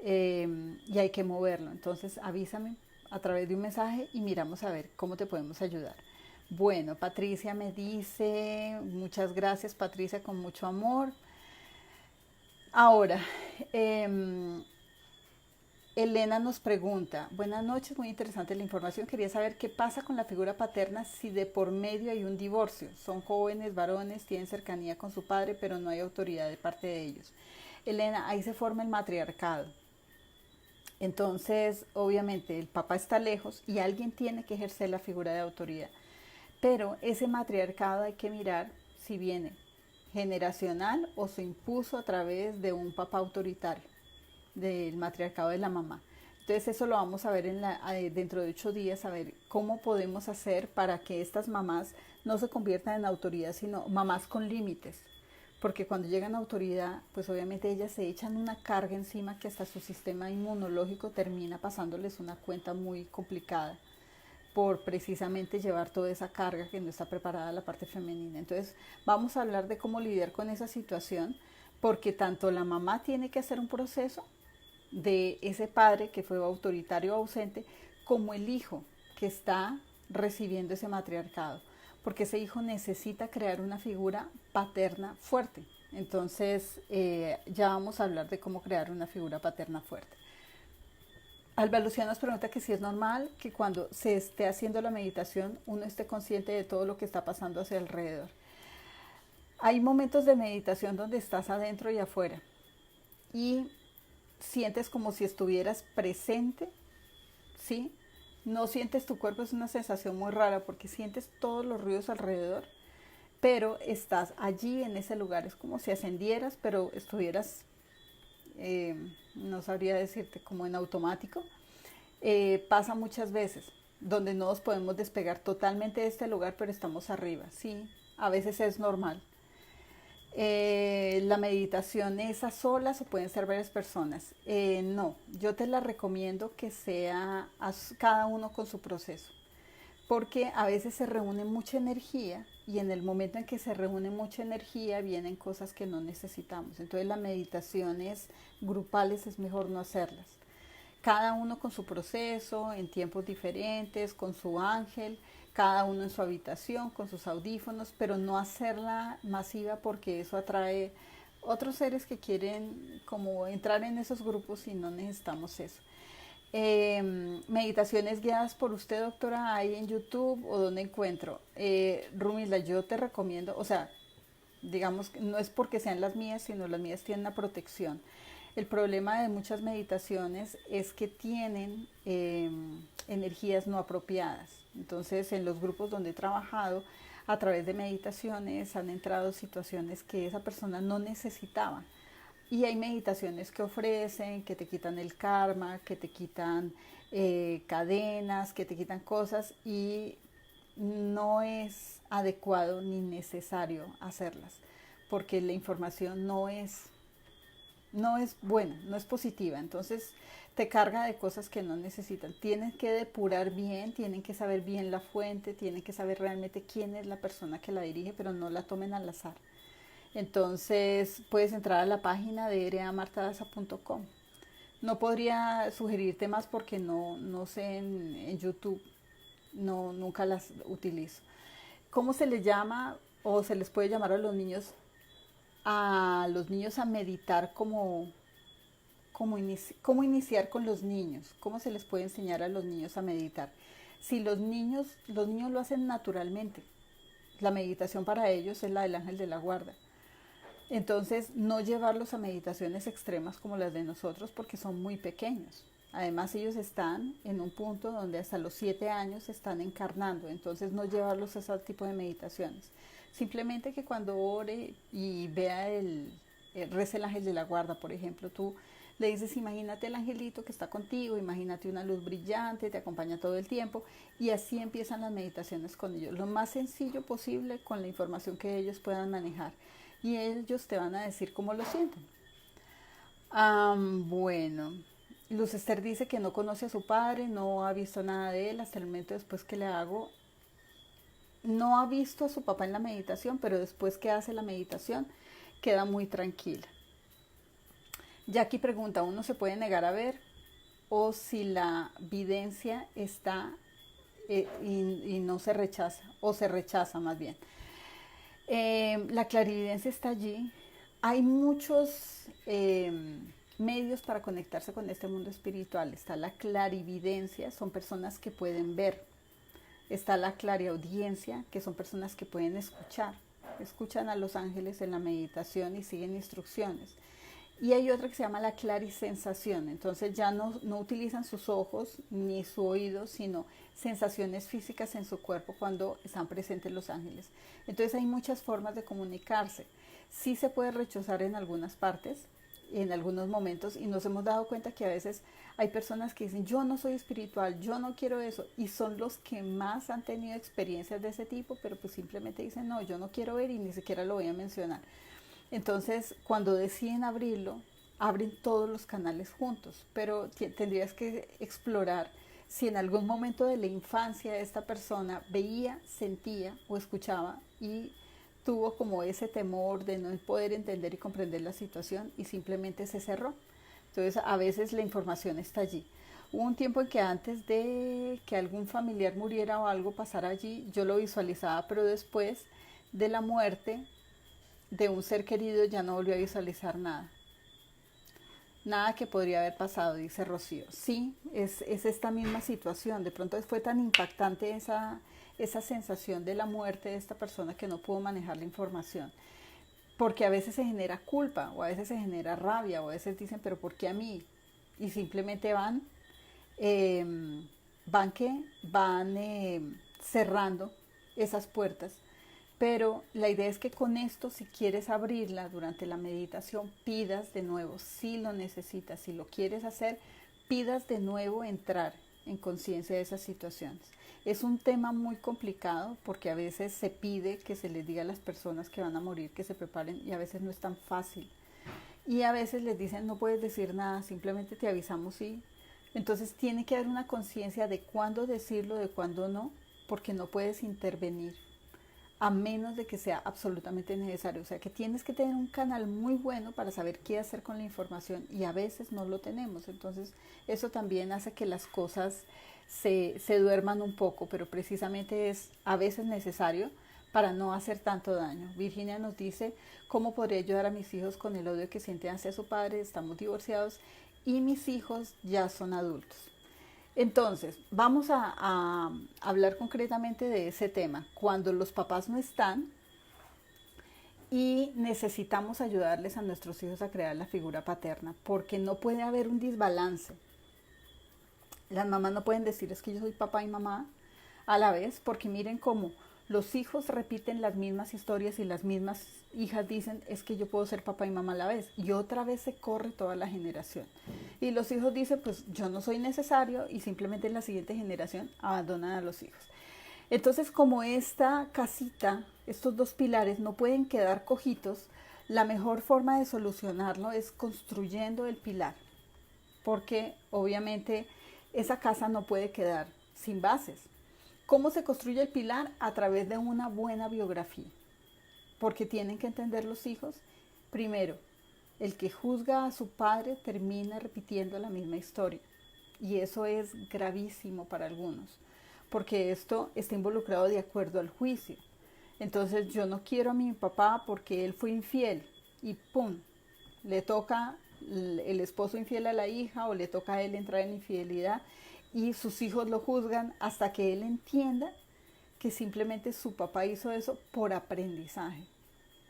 y hay que moverlo. Entonces avísame a través de un mensaje y miramos a ver cómo te podemos ayudar. Bueno, Patricia me dice, muchas gracias Patricia, con mucho amor. Ahora, Elena nos pregunta, buenas noches, muy interesante la información, quería saber qué pasa con la figura paterna si de por medio hay un divorcio, son jóvenes, varones, tienen cercanía con su padre, pero no hay autoridad de parte de ellos. Elena, ahí se forma el matriarcado. Entonces, obviamente, el papá está lejos y alguien tiene que ejercer la figura de autoridad. Pero ese matriarcado hay que mirar si viene generacional o se impuso a través de un papá autoritario, del matriarcado de la mamá. Entonces eso lo vamos a ver dentro de 8 días, a ver cómo podemos hacer para que estas mamás no se conviertan en autoridad, sino mamás con límites. Porque cuando llegan a autoridad, pues obviamente ellas se echan una carga encima que hasta su sistema inmunológico termina pasándoles una cuenta muy complicada por precisamente llevar toda esa carga que no está preparada la parte femenina. Entonces vamos a hablar de cómo lidiar con esa situación, porque tanto la mamá tiene que hacer un proceso de ese padre que fue autoritario o ausente, como el hijo que está recibiendo ese matriarcado, porque ese hijo necesita crear una figura paterna fuerte. Entonces ya vamos a hablar de cómo crear una figura paterna fuerte. Alba Lucía nos pregunta que si es normal que cuando se esté haciendo la meditación uno esté consciente de todo lo que está pasando hacia alrededor. Hay momentos de meditación donde estás adentro y afuera y sientes como si estuvieras presente, ¿sí? No sientes tu cuerpo, es una sensación muy rara porque sientes todos los ruidos alrededor, pero estás allí en ese lugar, es como si ascendieras, pero estuvieras, no sabría decirte, como en automático. Pasa muchas veces, donde no nos podemos despegar totalmente de este lugar, pero estamos arriba, ¿sí? A veces es normal. La meditación es a solas o pueden ser varias personas. No, yo te la recomiendo que sea cada uno con su proceso, porque a veces se reúne mucha energía y en el momento en que se reúne mucha energía vienen cosas que no necesitamos. Entonces las meditaciones grupales es mejor no hacerlas. Cada uno con su proceso, en tiempos diferentes, con su ángel, cada uno en su habitación, con sus audífonos, pero no hacerla masiva porque eso atrae otros seres que quieren como entrar en esos grupos y no necesitamos eso. Meditaciones guiadas por usted, doctora, hay en YouTube o donde encuentro. Rumila, yo te recomiendo, o sea, digamos, no es porque sean las mías, sino las mías tienen una protección. El problema de muchas meditaciones es que tienen energías no apropiadas. Entonces, en los grupos donde he trabajado, a través de meditaciones han entrado situaciones que esa persona no necesitaba. Y hay meditaciones que ofrecen, que te quitan el karma, que te quitan cadenas, que te quitan cosas y no es adecuado ni necesario hacerlas, porque la información no es buena, no es positiva, entonces te carga de cosas que no necesitan. Tienen que depurar bien, tienen que saber bien la fuente, tienen que saber realmente quién es la persona que la dirige, pero no la tomen al azar. Entonces puedes entrar a la página de ereamartadaza.com. No podría sugerirte más porque no sé en YouTube, nunca las utilizo. ¿Cómo se les llama o se les puede llamar a los niños a meditar cómo iniciar con los niños? ¿Cómo se les puede enseñar a los niños a meditar? Si los niños lo hacen naturalmente, la meditación para ellos es la del ángel de la guarda. Entonces, no llevarlos a meditaciones extremas como las de nosotros porque son muy pequeños. Además, ellos están en un punto donde hasta los 7 años están encarnando. Entonces, no llevarlos a ese tipo de meditaciones. Simplemente que cuando ore y vea reza el ángel de la guarda, por ejemplo, tú le dices, imagínate el angelito que está contigo, imagínate una luz brillante, te acompaña todo el tiempo. Y así empiezan las meditaciones con ellos. Lo más sencillo posible con la información que ellos puedan manejar. Y ellos te van a decir cómo lo sienten. Bueno, Luz Esther dice que no conoce a su padre, no ha visto nada de él hasta el momento después que le hago. No ha visto a su papá en la meditación, pero después que hace la meditación queda muy tranquila. Jackie pregunta, ¿uno se puede negar a ver o si la videncia está y no se rechaza, o se rechaza más bien? La clarividencia está allí. Hay muchos medios para conectarse con este mundo espiritual. Está la clarividencia, son personas que pueden ver. Está la clariaudiencia, que son personas que pueden escuchar. Escuchan a los ángeles en la meditación y siguen instrucciones. Y hay otra que se llama la clarisensación. Entonces ya no utilizan sus ojos ni su oído, sino sensaciones físicas en su cuerpo cuando están presentes los ángeles. Entonces hay muchas formas de comunicarse. Sí se puede rechazar en algunas partes, en algunos momentos, y nos hemos dado cuenta que a veces hay personas que dicen, yo no soy espiritual, yo no quiero eso, y son los que más han tenido experiencias de ese tipo, pero pues simplemente dicen, no, yo no quiero ver y ni siquiera lo voy a mencionar. Entonces, cuando deciden abrirlo, abren todos los canales juntos, pero tendrías que explorar si en algún momento de la infancia esta persona veía, sentía o escuchaba y tuvo como ese temor de no poder entender y comprender la situación y simplemente se cerró. Entonces, a veces la información está allí. Hubo un tiempo en que antes de que algún familiar muriera o algo pasara allí, yo lo visualizaba, pero después de la muerte de un ser querido ya no volvió a visualizar nada. Nada que podría haber pasado, dice Rocío. Sí, es esta misma situación. De pronto fue tan impactante esa sensación de la muerte de esta persona que no pudo manejar la información. Porque a veces se genera culpa, o a veces se genera rabia, o a veces dicen, pero ¿por qué a mí? Y simplemente eh, van cerrando esas puertas. Pero la idea es que con esto, si quieres abrirla durante la meditación, pidas de nuevo, si lo necesitas, si lo quieres hacer, pidas de nuevo entrar en conciencia de esas situaciones. Es un tema muy complicado porque a veces se pide que se les diga a las personas que van a morir que se preparen y a veces no es tan fácil. Y a veces les dicen no puedes decir nada, simplemente te avisamos y... Entonces tiene que haber una conciencia de cuándo decirlo, de cuándo no, porque no puedes intervenir a menos de que sea absolutamente necesario. O sea que tienes que tener un canal muy bueno para saber qué hacer con la información y a veces no lo tenemos. Entonces eso también hace que las cosas se duerman un poco, pero precisamente es a veces necesario para no hacer tanto daño. Virginia nos dice, ¿cómo podría ayudar a mis hijos con el odio que sienten hacia su padre? Estamos divorciados y mis hijos ya son adultos. Entonces, vamos a hablar concretamente de ese tema. Cuando los papás no están y necesitamos ayudarles a nuestros hijos a crear la figura paterna, porque no puede haber un desbalance. Las mamás no pueden decir es que yo soy papá y mamá a la vez, porque miren cómo los hijos repiten las mismas historias y las mismas hijas dicen es que yo puedo ser papá y mamá a la vez y otra vez se corre toda la generación y los hijos dicen pues yo no soy necesario y simplemente en la siguiente generación abandonan a los hijos. Entonces como esta casita, estos dos pilares no pueden quedar cojitos, la mejor forma de solucionarlo es construyendo el pilar, porque obviamente esa casa no puede quedar sin bases. ¿Cómo se construye el pilar? A través de una buena biografía. Porque tienen que entender los hijos, primero, el que juzga a su padre termina repitiendo la misma historia. Y eso es gravísimo para algunos, porque esto está involucrado de acuerdo al juicio. Entonces yo no quiero a mi papá porque él fue infiel y ¡pum! Le toca el esposo infiel a la hija o le toca a él entrar en infidelidad y sus hijos lo juzgan hasta que él entienda que simplemente su papá hizo eso por aprendizaje,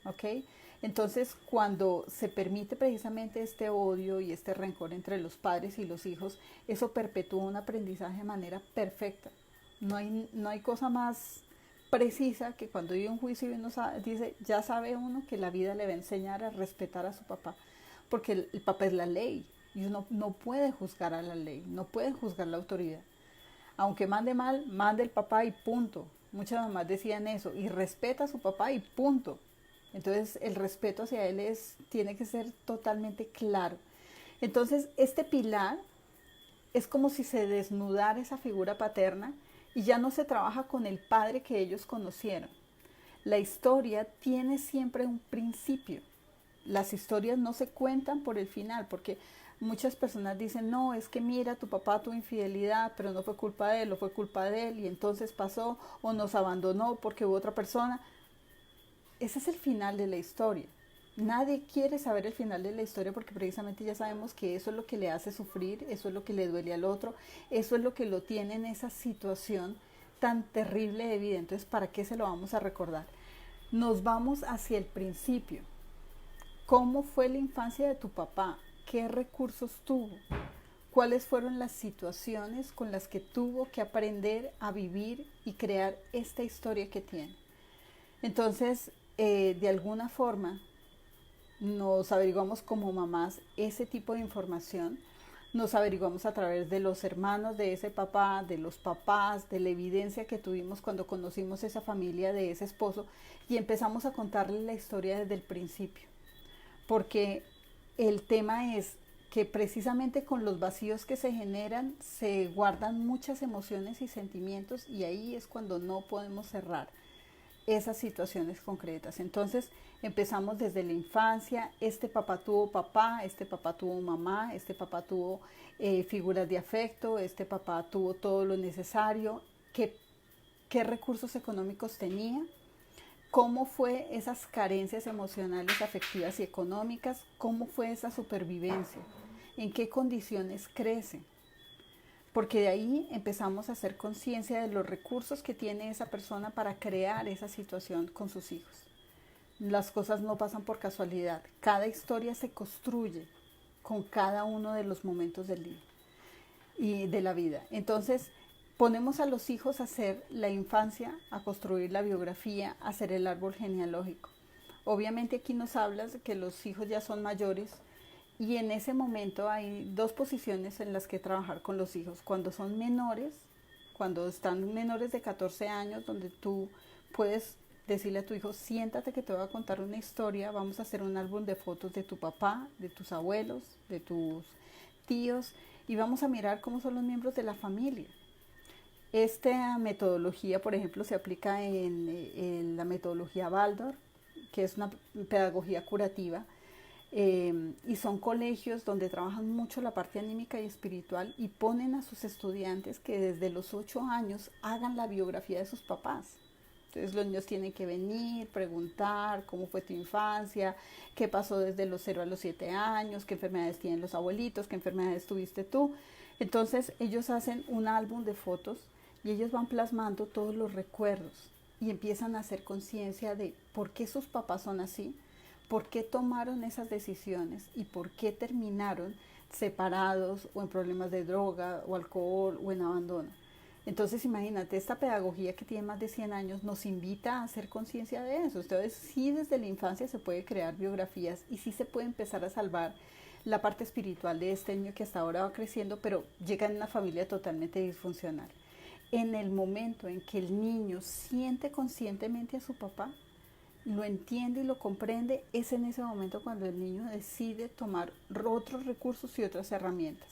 ¿ok? Entonces, cuando se permite precisamente este odio y este rencor entre los padres y los hijos, eso perpetúa un aprendizaje de manera perfecta. No hay cosa más precisa que cuando hay un juicio y uno dice, ya sabe uno que la vida le va a enseñar a respetar a su papá, porque el papá es la ley. Y uno no puede juzgar a la ley, no puede juzgar la autoridad. Aunque mande mal, mande el papá y punto. Muchas mamás decían eso, y respeta a su papá y punto. Entonces el respeto hacia él tiene que ser totalmente claro. Entonces este pilar es como si se desnudara esa figura paterna y ya no se trabaja con el padre que ellos conocieron. La historia tiene siempre un principio. Las historias no se cuentan por el final, porque muchas personas dicen, no, es que mira, tu papá tuvo infidelidad, pero no fue culpa de él, o fue culpa de él, y entonces pasó, o nos abandonó porque hubo otra persona. Ese es el final de la historia. Nadie quiere saber el final de la historia porque precisamente ya sabemos que eso es lo que le hace sufrir, eso es lo que le duele al otro, eso es lo que lo tiene en esa situación tan terrible de vida. Entonces, ¿para qué se lo vamos a recordar? Nos vamos hacia el principio. ¿Cómo fue la infancia de tu papá? ¿Qué recursos tuvo? ¿Cuáles fueron las situaciones con las que tuvo que aprender a vivir y crear esta historia que tiene? Entonces, de alguna forma, nos averiguamos como mamás ese tipo de información, nos averiguamos a través de los hermanos de ese papá, de los papás, de la evidencia que tuvimos cuando conocimos esa familia de ese esposo y empezamos a contarle la historia desde el principio. Porque el tema es que precisamente con los vacíos que se generan se guardan muchas emociones y sentimientos y ahí es cuando no podemos cerrar esas situaciones concretas. Entonces empezamos desde la infancia, este papá tuvo mamá, este papá tuvo figuras de afecto, este papá tuvo todo lo necesario, qué recursos económicos tenía, cómo fue esas carencias emocionales, afectivas y económicas, cómo fue esa supervivencia, en qué condiciones crece. Porque de ahí empezamos a hacer conciencia de los recursos que tiene esa persona para crear esa situación con sus hijos. Las cosas no pasan por casualidad. Cada historia se construye con cada uno de los momentos del día y de la vida. Entonces, ponemos a los hijos a hacer la infancia, a construir la biografía, a hacer el árbol genealógico. Obviamente aquí nos hablas de que los hijos ya son mayores, y en ese momento hay dos posiciones en las que trabajar con los hijos. Cuando son menores, cuando están menores de 14 años, donde tú puedes decirle a tu hijo, siéntate que te voy a contar una historia, vamos a hacer un álbum de fotos de tu papá, de tus abuelos, de tus tíos, y vamos a mirar cómo son los miembros de la familia. Esta metodología, por ejemplo, se aplica en la metodología Waldorf, que es una pedagogía curativa, y son colegios donde trabajan mucho la parte anímica y espiritual y ponen a sus estudiantes que desde los 8 años hagan la biografía de sus papás. Entonces los niños tienen que venir, preguntar cómo fue tu infancia, qué pasó desde los 0 a los 7 años, qué enfermedades tienen los abuelitos, qué enfermedades tuviste tú. Entonces ellos hacen un álbum de fotos y ellos van plasmando todos los recuerdos y empiezan a hacer conciencia de por qué sus papás son así, por qué tomaron esas decisiones y por qué terminaron separados o en problemas de droga o alcohol o en abandono. Entonces imagínate, esta pedagogía que tiene más de 100 años nos invita a hacer conciencia de eso. Entonces sí, desde la infancia se puede crear biografías y sí se puede empezar a salvar la parte espiritual de este niño que hasta ahora va creciendo, pero llega en una familia totalmente disfuncional. En el momento en que el niño siente conscientemente a su papá, lo entiende y lo comprende, es en ese momento cuando el niño decide tomar otros recursos y otras herramientas.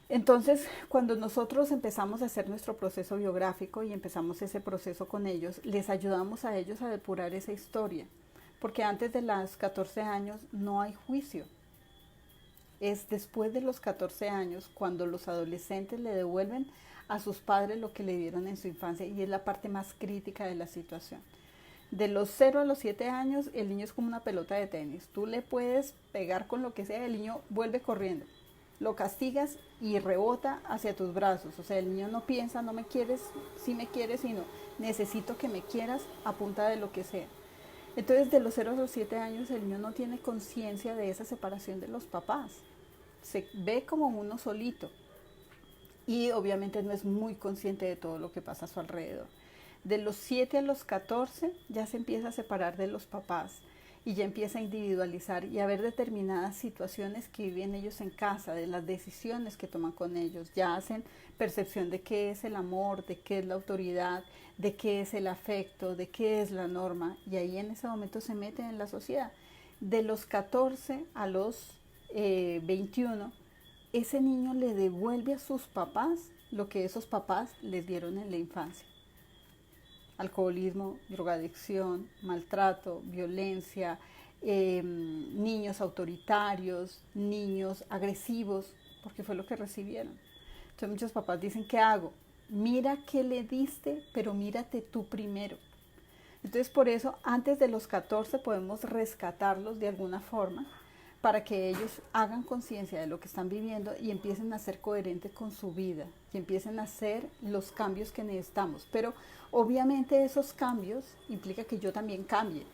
Entonces, cuando nosotros empezamos a hacer nuestro proceso biográfico y empezamos ese proceso con ellos, les ayudamos a ellos a depurar esa historia, porque antes de los 14 años no hay juicio. Es después de los 14 años cuando los adolescentes le devuelven a sus padres lo que le dieron en su infancia y es la parte más crítica de la situación. De los 0 a los 7 años, el niño es como una pelota de tenis. Tú le puedes pegar con lo que sea, el niño vuelve corriendo. Lo castigas y rebota hacia tus brazos. O sea, el niño no piensa, no me quieres, sí me quieres, sino necesito que me quieras a punta de lo que sea. Entonces, de los 0 a los 7 años, el niño no tiene conciencia de esa separación de los papás. Se ve como uno solito. Y obviamente no es muy consciente de todo lo que pasa a su alrededor. De los 7 a los 14 ya se empieza a separar de los papás y ya empieza a individualizar y a ver determinadas situaciones que viven ellos en casa, de las decisiones que toman con ellos. Ya hacen percepción de qué es el amor, de qué es la autoridad, de qué es el afecto, de qué es la norma y ahí en ese momento se meten en la sociedad. De los 14 a los 21 ese niño le devuelve a sus papás lo que esos papás les dieron en la infancia. Alcoholismo, drogadicción, maltrato, violencia, niños autoritarios, niños agresivos, porque fue lo que recibieron. Entonces muchos papás dicen, ¿qué hago? Mira qué le diste, pero mírate tú primero. Entonces por eso antes de los 14 podemos rescatarlos de alguna forma para que ellos hagan conciencia de lo que están viviendo y empiecen a ser coherentes con su vida y empiecen a hacer los cambios que necesitamos. Pero obviamente esos cambios implica que yo también cambie,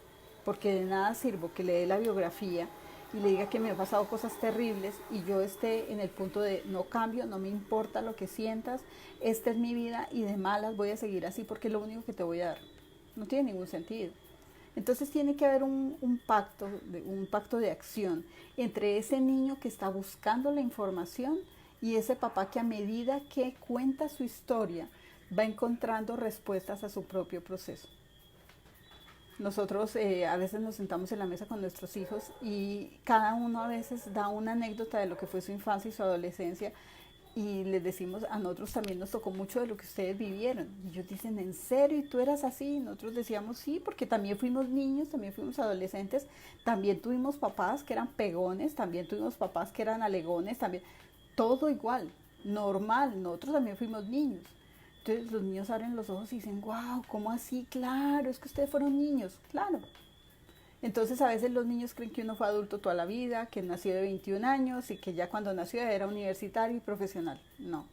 porque de nada sirvo que le dé la biografía y le diga que me han pasado cosas terribles y yo esté en el punto de no cambio, no me importa lo que sientas, esta es mi vida y de malas voy a seguir así porque es lo único que te voy a dar. No tiene ningún sentido. Entonces tiene que haber un pacto de acción entre ese niño que está buscando la información y ese papá que a medida que cuenta su historia va encontrando respuestas a su propio proceso. Nosotros a veces nos sentamos en la mesa con nuestros hijos y cada uno a veces da una anécdota de lo que fue su infancia y su adolescencia y les decimos, a nosotros también nos tocó mucho de lo que ustedes vivieron. Y ellos dicen, ¿en serio? ¿Y tú eras así? Y nosotros decíamos, sí, porque también fuimos niños, también fuimos adolescentes, también tuvimos papás que eran pegones, también tuvimos papás que eran alegones, también, todo igual, normal, nosotros también fuimos niños. Entonces los niños abren los ojos y dicen, wow, ¿cómo así? Claro, es que ustedes fueron niños, claro. Entonces a veces los niños creen que uno fue adulto toda la vida, que nació de 21 años y que ya cuando nació era universitario y profesional. No,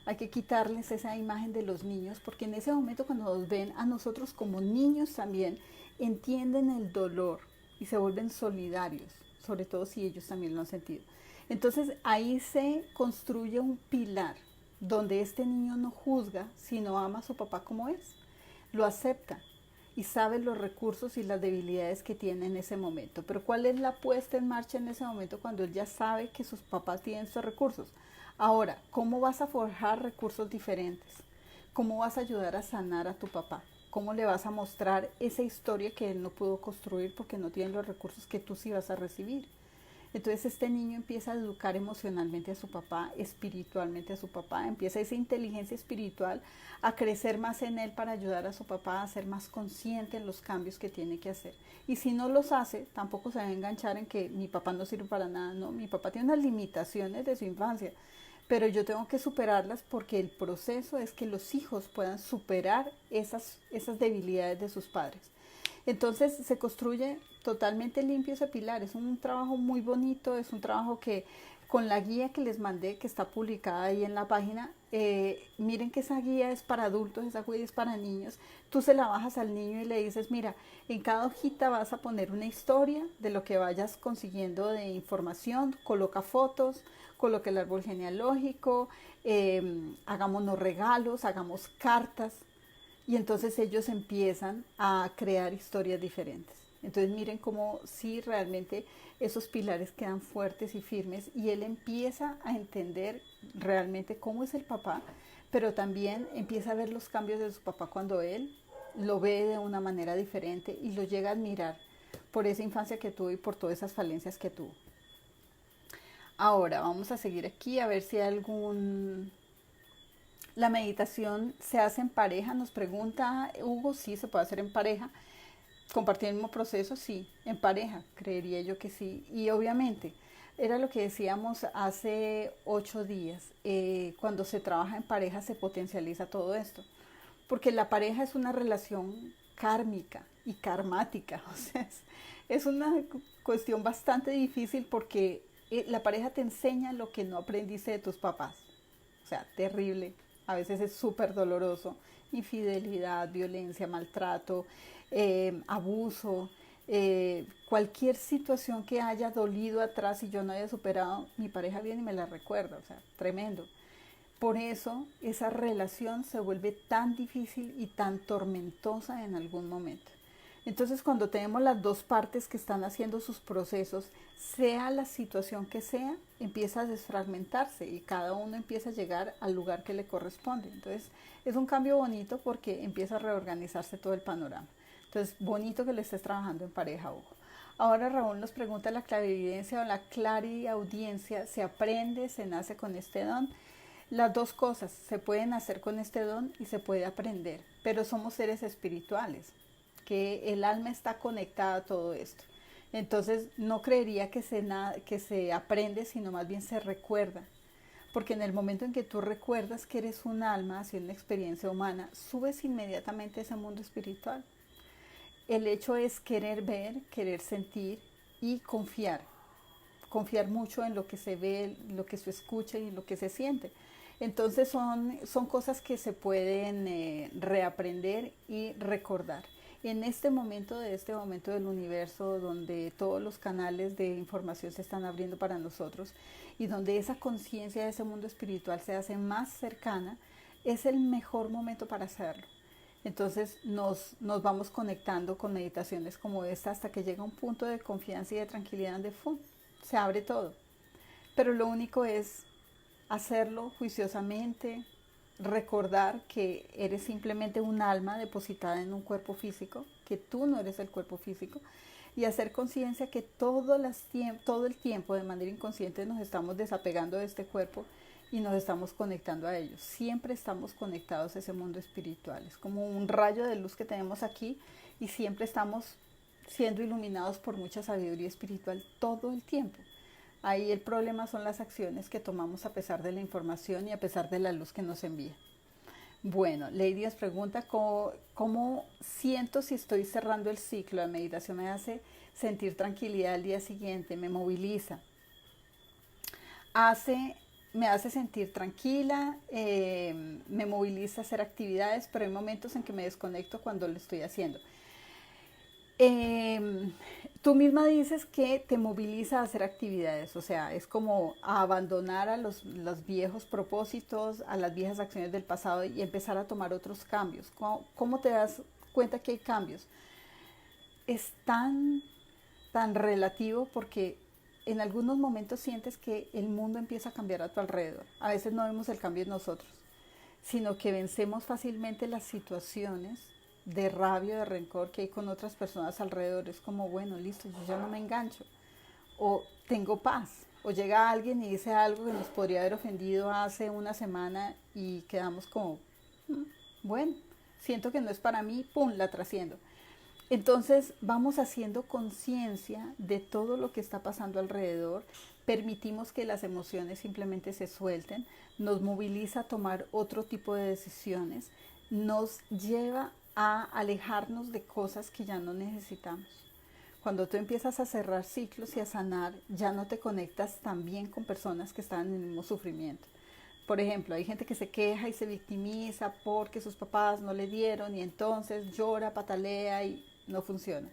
hay que quitarles esa imagen de los niños porque en ese momento cuando nos ven a nosotros como niños también entienden el dolor y se vuelven solidarios, sobre todo si ellos también lo han sentido. Entonces ahí se construye un pilar donde este niño no juzga, sino ama a su papá como es, lo acepta y sabe los recursos y las debilidades que tiene en ese momento. Pero ¿cuál es la puesta en marcha en ese momento cuando él ya sabe que sus papás tienen estos recursos? Ahora, ¿cómo vas a forjar recursos diferentes? ¿Cómo vas a ayudar a sanar a tu papá? ¿Cómo le vas a mostrar esa historia que él no pudo construir porque no tiene los recursos que tú sí vas a recibir? Entonces este niño empieza a educar emocionalmente a su papá, espiritualmente a su papá, empieza esa inteligencia espiritual a crecer más en él para ayudar a su papá a ser más consciente en los cambios que tiene que hacer. Y si no los hace, tampoco se va a enganchar en que mi papá no sirve para nada, no, mi papá tiene unas limitaciones de su infancia, pero yo tengo que superarlas porque el proceso es que los hijos puedan superar esas debilidades de sus padres. Entonces se construye totalmente limpio ese pilar. Es un trabajo muy bonito, es un trabajo que con la guía que les mandé, que está publicada ahí en la página, miren que esa guía es para adultos, esa guía es para niños. Tú se la bajas al niño y le dices, mira, en cada hojita vas a poner una historia de lo que vayas consiguiendo de información, coloca fotos, coloca el árbol genealógico, hagámonos regalos, hagamos cartas. Y entonces ellos empiezan a crear historias diferentes. Entonces miren cómo sí realmente esos pilares quedan fuertes y firmes y él empieza a entender realmente cómo es el papá, pero también empieza a ver los cambios de su papá cuando él lo ve de una manera diferente y lo llega a admirar por esa infancia que tuvo y por todas esas falencias que tuvo. Ahora vamos a seguir aquí a ver si hay algún... La meditación se hace en pareja, nos pregunta Hugo, sí, se puede hacer en pareja. Compartir el mismo proceso, sí, en pareja, creería yo que sí. Y obviamente, era lo que decíamos hace 8 días, cuando se trabaja en pareja se potencializa todo esto. Porque la pareja es una relación kármica y karmática, o sea, es una cuestión bastante difícil porque la pareja te enseña lo que no aprendiste de tus papás. O sea, terrible. A veces es súper doloroso, infidelidad, violencia, maltrato, abuso, cualquier situación que haya dolido atrás y yo no haya superado, mi pareja viene y me la recuerda, o sea, tremendo. Por eso esa relación se vuelve tan difícil y tan tormentosa en algún momento. Entonces cuando tenemos las dos partes que están haciendo sus procesos, sea la situación que sea, empieza a desfragmentarse y cada uno empieza a llegar al lugar que le corresponde. Entonces es un cambio bonito porque empieza a reorganizarse todo el panorama. Entonces bonito que le estés trabajando en pareja, Hugo. Ahora Raúl nos pregunta, ¿la clarividencia o la clariaudiencia se aprende, se nace con este don? Las dos cosas se pueden hacer con este don y se puede aprender, pero somos seres espirituales, que el alma está conectada a todo esto. Entonces no creería que se aprende, sino más bien se recuerda. Porque en el momento en que tú recuerdas que eres un alma haciendo una experiencia humana, subes inmediatamente a ese mundo espiritual. El hecho es querer ver, querer sentir y confiar. Confiar mucho en lo que se ve, lo que se escucha y lo que se siente. Entonces son cosas que se pueden reaprender y recordar. En este momento del universo, donde todos los canales de información se están abriendo para nosotros y donde esa conciencia de ese mundo espiritual se hace más cercana, es el mejor momento para hacerlo. Entonces nos vamos conectando con meditaciones como esta hasta que llega un punto de confianza y de tranquilidad donde ¡fum!, se abre todo. Pero lo único es hacerlo juiciosamente, recordar que eres simplemente un alma depositada en un cuerpo físico, que tú no eres el cuerpo físico, y hacer conciencia que todo el tiempo de manera inconsciente nos estamos desapegando de este cuerpo y nos estamos conectando a ellos. Siempre estamos conectados a ese mundo espiritual. Es como un rayo de luz que tenemos aquí y siempre estamos siendo iluminados por mucha sabiduría espiritual todo el tiempo. Ahí el problema son las acciones que tomamos a pesar de la información y a pesar de la luz que nos envía. Bueno, Lady nos pregunta, ¿cómo siento si estoy cerrando el ciclo? La meditación me hace sentir tranquilidad al día siguiente, me moviliza, me hace sentir tranquila, me moviliza a hacer actividades, pero hay momentos en que me desconecto cuando lo estoy haciendo. Tú misma dices que te moviliza a hacer actividades, o sea, es como a abandonar a los viejos propósitos, a las viejas acciones del pasado y empezar a tomar otros cambios. ¿Cómo te das cuenta que hay cambios? Es tan relativo porque en algunos momentos sientes que el mundo empieza a cambiar a tu alrededor. A veces no vemos el cambio en nosotros, sino que vencemos fácilmente las situaciones de rabia, de rencor que hay con otras personas alrededor. Es como, bueno, listo, yo ya no me engancho. O tengo paz. O llega alguien y dice algo que nos podría haber ofendido hace una semana y quedamos como, bueno, siento que no es para mí, pum, la trasciendo. Entonces vamos haciendo conciencia de todo lo que está pasando alrededor, permitimos que las emociones simplemente se suelten, nos moviliza a tomar otro tipo de decisiones, nos lleva a alejarnos de cosas que ya no necesitamos. Cuando tú empiezas a cerrar ciclos y a sanar, ya no te conectas tan bien con personas que están en el mismo sufrimiento. Por ejemplo, hay gente que se queja y se victimiza porque sus papás no le dieron y entonces llora, patalea y no funciona.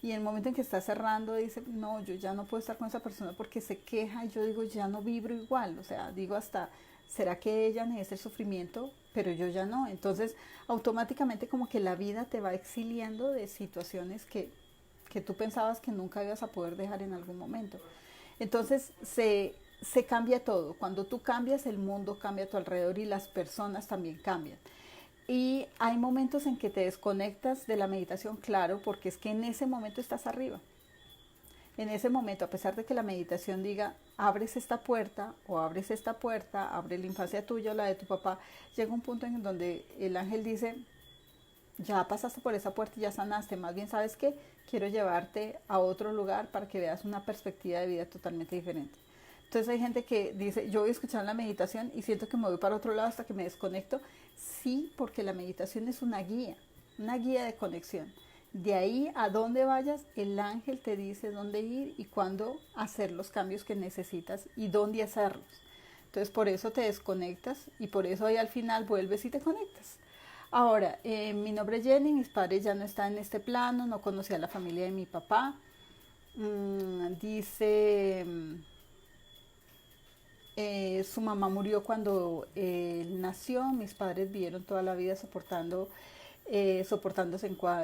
Y en el momento en que está cerrando dice, no, yo ya no puedo estar con esa persona porque se queja y yo digo, ya no vibro igual. O sea, digo hasta, ¿será que ella necesita el sufrimiento? Pero yo ya no. Entonces, automáticamente como que la vida te va exiliando de situaciones que tú pensabas que nunca ibas a poder dejar en algún momento. Entonces, se cambia todo. Cuando tú cambias, el mundo cambia a tu alrededor y las personas también cambian. Y hay momentos en que te desconectas de la meditación, claro, porque es que en ese momento estás arriba. En ese momento, a pesar de que la meditación diga, abres esta puerta o abres esta puerta, abre la infancia tuya o la de tu papá, llega un punto en donde el ángel dice, ya pasaste por esa puerta y ya sanaste, más bien sabes que quiero llevarte a otro lugar para que veas una perspectiva de vida totalmente diferente. Entonces hay gente que dice, yo voy a escuchar la meditación y siento que me voy para otro lado hasta que me desconecto. Sí, porque la meditación es una guía de conexión. De ahí a donde vayas, el ángel te dice dónde ir y cuándo hacer los cambios que necesitas y dónde hacerlos. Entonces por eso te desconectas y por eso ahí al final vuelves y te conectas. Ahora, mi nombre es Jenny, mis padres ya no están en este plano, no conocí a la familia de mi papá. Dice... su mamá murió cuando él nació, mis padres vivieron toda la vida soportándose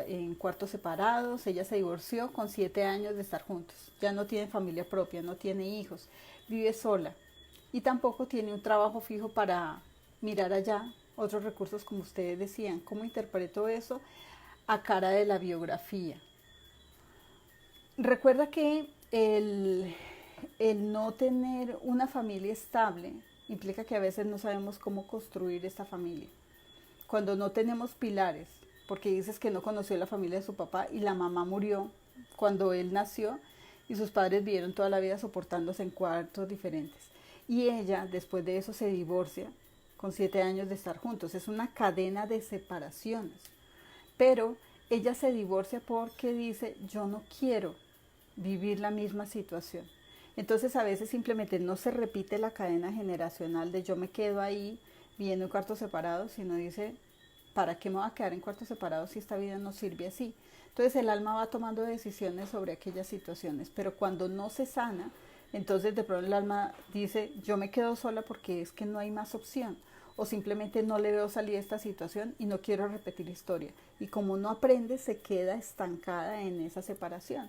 en cuartos separados, ella se divorció con 7 años de estar juntos, ya no tiene familia propia, no tiene hijos, vive sola y tampoco tiene un trabajo fijo para mirar allá, otros recursos como ustedes decían. ¿Cómo interpreto eso a cara de la biografía? Recuerda que el no tener una familia estable implica que a veces no sabemos cómo construir esta familia. Cuando no tenemos pilares, porque dices que no conoció la familia de su papá y la mamá murió cuando él nació y sus padres vivieron toda la vida soportándose en cuartos diferentes. Y ella, después de eso, se divorcia con 7 años de estar juntos. Es una cadena de separaciones. Pero ella se divorcia porque dice, yo no quiero vivir la misma situación. Entonces a veces simplemente no se repite la cadena generacional de yo me quedo ahí viviendo en cuartos separados, sino dice, ¿para qué me voy a quedar en cuartos separados si esta vida no sirve así? Entonces el alma va tomando decisiones sobre aquellas situaciones, pero cuando no se sana, entonces de pronto el alma dice, yo me quedo sola porque es que no hay más opción, o simplemente no le veo salir a esta situación y no quiero repetir historia. Y como no aprende, se queda estancada en esa separación.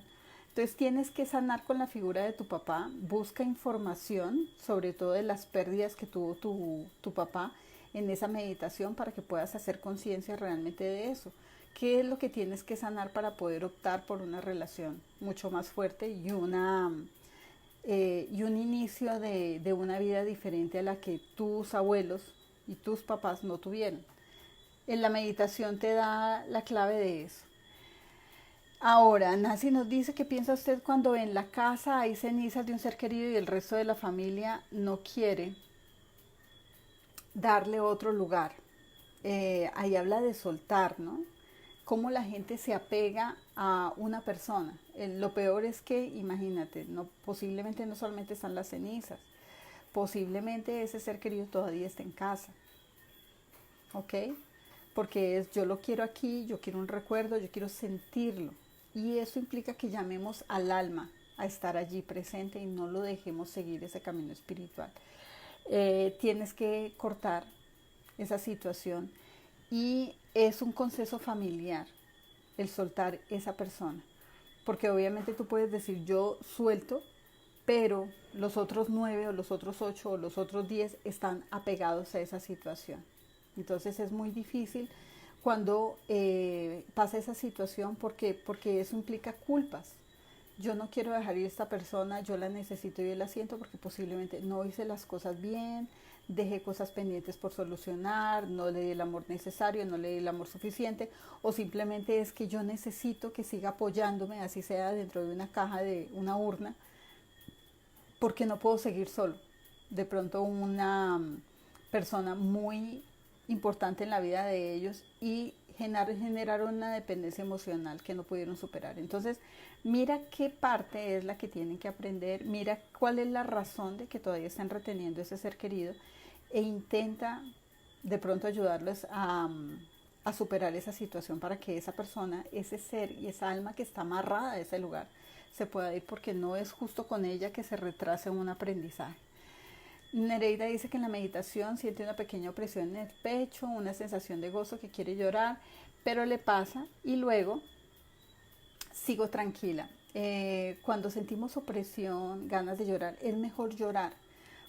Entonces tienes que sanar con la figura de tu papá, busca información, sobre todo de las pérdidas que tuvo tu papá en esa meditación para que puedas hacer conciencia realmente de eso. ¿Qué es lo que tienes que sanar para poder optar por una relación mucho más fuerte y y un inicio de una vida diferente a la que tus abuelos y tus papás no tuvieron? En la meditación te da la clave de eso. Ahora, Nancy nos dice qué piensa usted cuando en la casa hay cenizas de un ser querido y el resto de la familia no quiere darle otro lugar. Ahí habla de soltar, ¿no? Cómo la gente se apega a una persona. Lo peor es que, imagínate, no, posiblemente no solamente están las cenizas, posiblemente ese ser querido todavía está en casa, ¿ok? Porque es yo lo quiero aquí, yo quiero un recuerdo, yo quiero sentirlo. Y eso implica que llamemos al alma a estar allí presente y no lo dejemos seguir ese camino espiritual. Tienes que cortar esa situación y es un consejo familiar el soltar esa persona. Porque obviamente tú puedes decir yo suelto, pero los otros 9 o los otros 8 o los otros 10 están apegados a esa situación. Entonces es muy difícil cuando pasa esa situación porque eso implica culpas. Yo no quiero dejar ir a esta persona, yo la necesito y yo la siento porque posiblemente no hice las cosas bien, dejé cosas pendientes por solucionar, no le di el amor necesario, no le di el amor suficiente, o simplemente es que yo necesito que siga apoyándome, así sea dentro de una caja, de una urna, porque no puedo seguir solo. De pronto una persona muy importante en la vida de ellos y generar una dependencia emocional que no pudieron superar. Entonces, mira qué parte es la que tienen que aprender, mira cuál es la razón de que todavía están reteniendo ese ser querido e intenta de pronto ayudarlos a superar esa situación para que esa persona, ese ser y esa alma que está amarrada a ese lugar se pueda ir, porque no es justo con ella que se retrase un aprendizaje. Nereida dice que en la meditación siente una pequeña opresión en el pecho, una sensación de gozo, que quiere llorar, pero le pasa y luego sigo tranquila. Cuando sentimos opresión, ganas de llorar, es mejor llorar,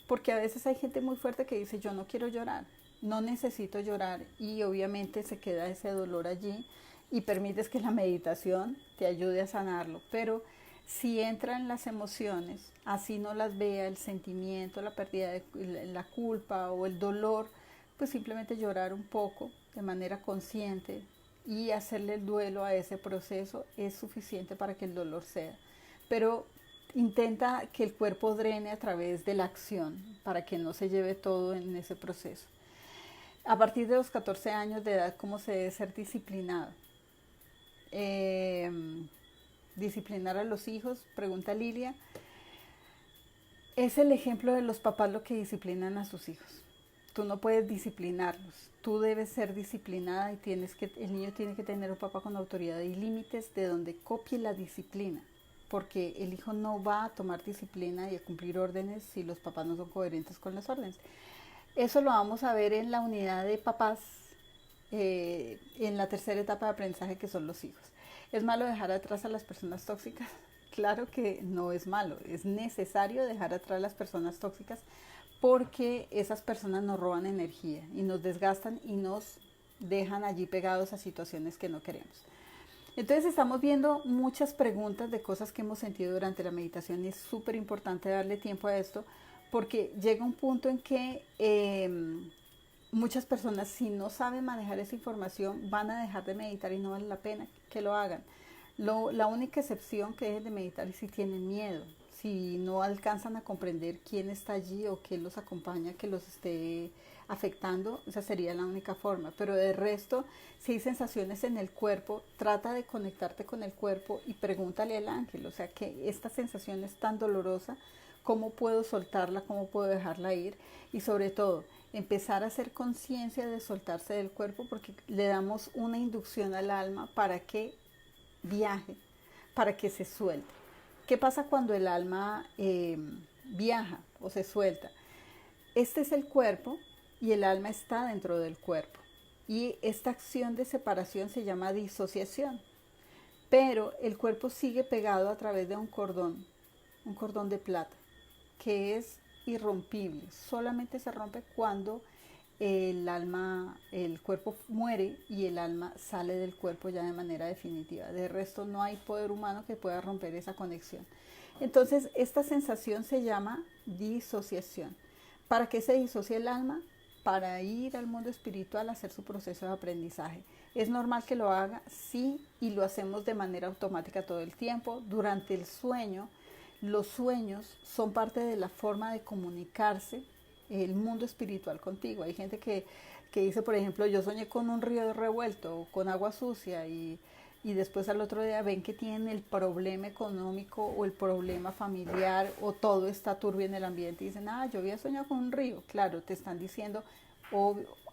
porque a veces hay gente muy fuerte que dice yo no quiero llorar, no necesito llorar, y obviamente se queda ese dolor allí y permites que la meditación te ayude a sanarlo, pero si entran las emociones, así no las vea, el sentimiento, la pérdida de la culpa o el dolor, pues simplemente llorar un poco de manera consciente y hacerle el duelo a ese proceso es suficiente para que el dolor ceda. Pero intenta que el cuerpo drene a través de la acción para que no se lleve todo en ese proceso. A partir de los 14 años de edad, ¿cómo se debe ser disciplinado? Disciplinar a los hijos, pregunta Lilia. Es el ejemplo de los papás lo que disciplinan a sus hijos. Tú no puedes disciplinarlos, tú debes ser disciplinada y el niño tiene que tener un papá con autoridad y límites de donde copie la disciplina, porque el hijo no va a tomar disciplina y a cumplir órdenes si los papás no son coherentes con las órdenes. Eso lo vamos a ver en la unidad de papás, en la tercera etapa de aprendizaje, que son los hijos. ¿Es malo dejar atrás a las personas tóxicas? Claro que no es malo, es necesario dejar atrás a las personas tóxicas porque esas personas nos roban energía y nos desgastan y nos dejan allí pegados a situaciones que no queremos. Entonces estamos viendo muchas preguntas de cosas que hemos sentido durante la meditación y es súper importante darle tiempo a esto porque llega un punto en que muchas personas, si no saben manejar esa información, van a dejar de meditar y no vale la pena que lo hagan. La única excepción que dejen de meditar es si tienen miedo, si no alcanzan a comprender quién está allí o quién los acompaña, que los esté afectando, esa sería la única forma. Pero de resto, si hay sensaciones en el cuerpo, trata de conectarte con el cuerpo y pregúntale al ángel, o sea, que esta sensación es tan dolorosa, ¿cómo puedo soltarla? ¿Cómo puedo dejarla ir? Y sobre todo, empezar a hacer conciencia de soltarse del cuerpo porque le damos una inducción al alma para que viaje, para que se suelte. ¿Qué pasa cuando el alma viaja o se suelta? Este es el cuerpo y el alma está dentro del cuerpo. Y esta acción de separación se llama disociación. Pero el cuerpo sigue pegado a través de un cordón de plata, que es irrompible. Solamente se rompe cuando el cuerpo muere y el alma sale del cuerpo ya de manera definitiva. De resto no hay poder humano que pueda romper esa conexión. Entonces esta sensación se llama disociación. ¿Para qué se disocia el alma? Para ir al mundo espiritual a hacer su proceso de aprendizaje. ¿Es normal que lo haga? Sí, y lo hacemos de manera automática todo el tiempo. Durante el sueño, los sueños son parte de la forma de comunicarse el mundo espiritual contigo. Hay gente que dice, por ejemplo, yo soñé con un río revuelto o con agua sucia y después al otro día ven que tienen el problema económico o el problema familiar o todo está turbio en el ambiente y dicen, yo había soñado con un río. Claro, te están diciendo,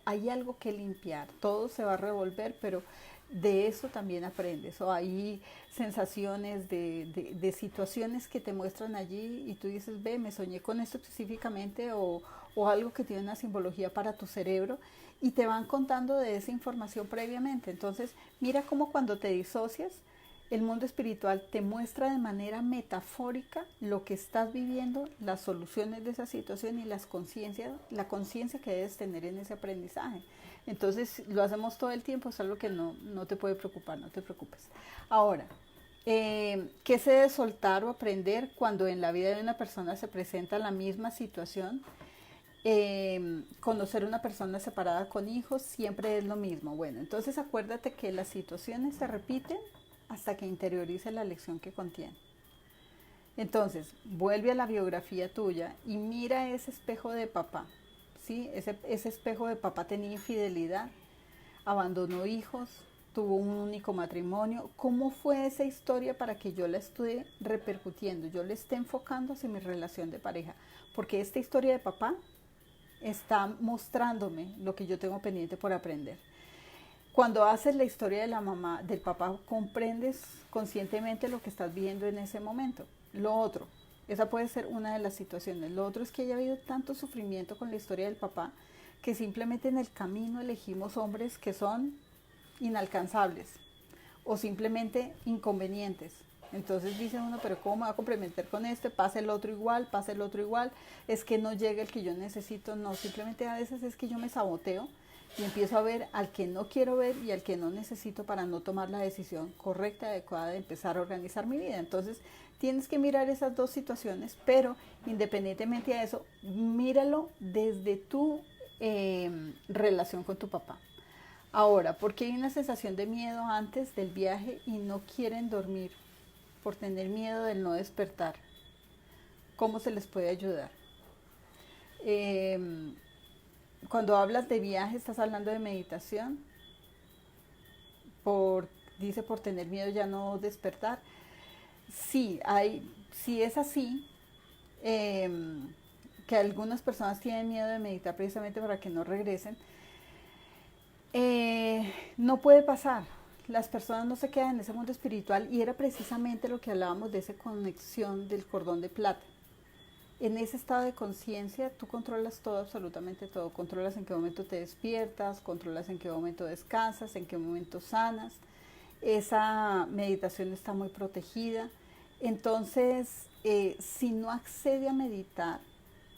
hay algo que limpiar, todo se va a revolver, pero de eso también aprendes. O hay sensaciones de situaciones que te muestran allí y tú dices, ve, me soñé con esto específicamente o algo que tiene una simbología para tu cerebro y te van contando de esa información previamente. Entonces, mira cómo cuando te disocias, el mundo espiritual te muestra de manera metafórica lo que estás viviendo, las soluciones de esa situación y la conciencia que debes tener en ese aprendizaje. Entonces, lo hacemos todo el tiempo, es algo que no te puede preocupar, no te preocupes. Ahora, ¿qué se debe soltar o aprender cuando en la vida de una persona se presenta la misma situación? Conocer una persona separada con hijos siempre es lo mismo. Bueno, entonces acuérdate que las situaciones se repiten hasta que interiorice la lección que contiene. Entonces, vuelve a la biografía tuya y mira ese espejo de papá. ¿Sí? Ese espejo de papá tenía infidelidad, abandonó hijos, tuvo un único matrimonio. ¿Cómo fue esa historia para que yo la esté repercutiendo? Yo le esté enfocando hacia mi relación de pareja. Porque esta historia de papá está mostrándome lo que yo tengo pendiente por aprender. Cuando haces la historia de la mamá, del papá, comprendes conscientemente lo que estás viendo en ese momento. Lo otro, esa puede ser una de las situaciones. Lo otro es que haya habido tanto sufrimiento con la historia del papá que simplemente en el camino elegimos hombres que son inalcanzables o simplemente inconvenientes. Entonces dice uno, pero ¿cómo me va a complementar con este? Pasa el otro igual, es que no llega el que yo necesito. No, simplemente a veces es que yo me saboteo y empiezo a ver al que no quiero ver y al que no necesito para no tomar la decisión correcta, adecuada de empezar a organizar mi vida. Entonces tienes que mirar esas dos situaciones, pero independientemente de eso, míralo desde tu relación con tu papá. Ahora, ¿por qué hay una sensación de miedo antes del viaje y no quieren dormir? Por tener miedo del no despertar. ¿Cómo se les puede ayudar? Cuando hablas de viaje, ¿estás hablando de meditación? Dice por tener miedo ya no despertar. Sí, si es así, que algunas personas tienen miedo de meditar precisamente para que no regresen, no puede pasar. Las personas no se quedan en ese mundo espiritual y era precisamente lo que hablábamos de esa conexión del cordón de plata. En ese estado de conciencia tú controlas todo, absolutamente todo. Controlas en qué momento te despiertas, controlas en qué momento descansas, en qué momento sanas. Esa meditación está muy protegida. Entonces, si no accede a meditar,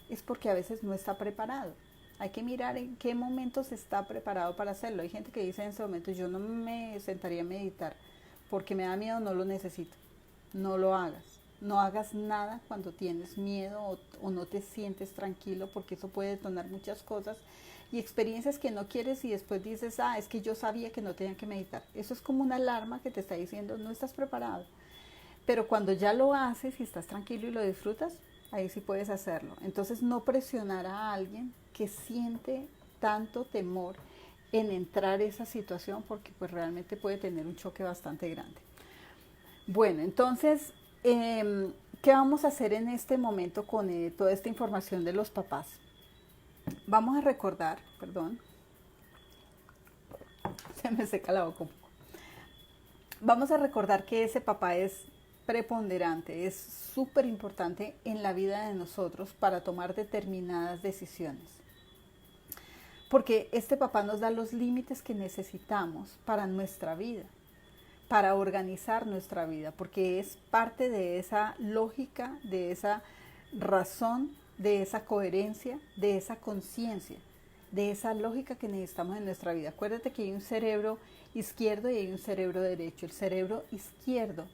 es porque a veces no está preparado. Hay que mirar en qué momentos está preparado para hacerlo. Hay gente que dice en ese momento, yo no me sentaría a meditar porque me da miedo, no lo necesito. No lo hagas. No hagas nada cuando tienes miedo o no te sientes tranquilo, porque eso puede detonar muchas cosas y experiencias que no quieres y después dices, es que yo sabía que no tenía que meditar. Eso es como una alarma que te está diciendo, no estás preparado. Pero cuando ya lo haces y estás tranquilo y lo disfrutas, ahí sí puedes hacerlo. Entonces no presionar a alguien que siente tanto temor en entrar a esa situación, porque pues realmente puede tener un choque bastante grande. Bueno, entonces, ¿qué vamos a hacer en este momento con toda esta información de los papás? Vamos a recordar, perdón, se me seca la boca un poco. Vamos a recordar que ese papá es preponderante, es súper importante en la vida de nosotros para tomar determinadas decisiones. Porque este papá nos da los límites que necesitamos para nuestra vida, para organizar nuestra vida, porque es parte de esa lógica, de esa razón, de esa coherencia, de esa conciencia, de esa lógica que necesitamos en nuestra vida. Acuérdate que hay un cerebro izquierdo y hay un cerebro derecho. El cerebro izquierdo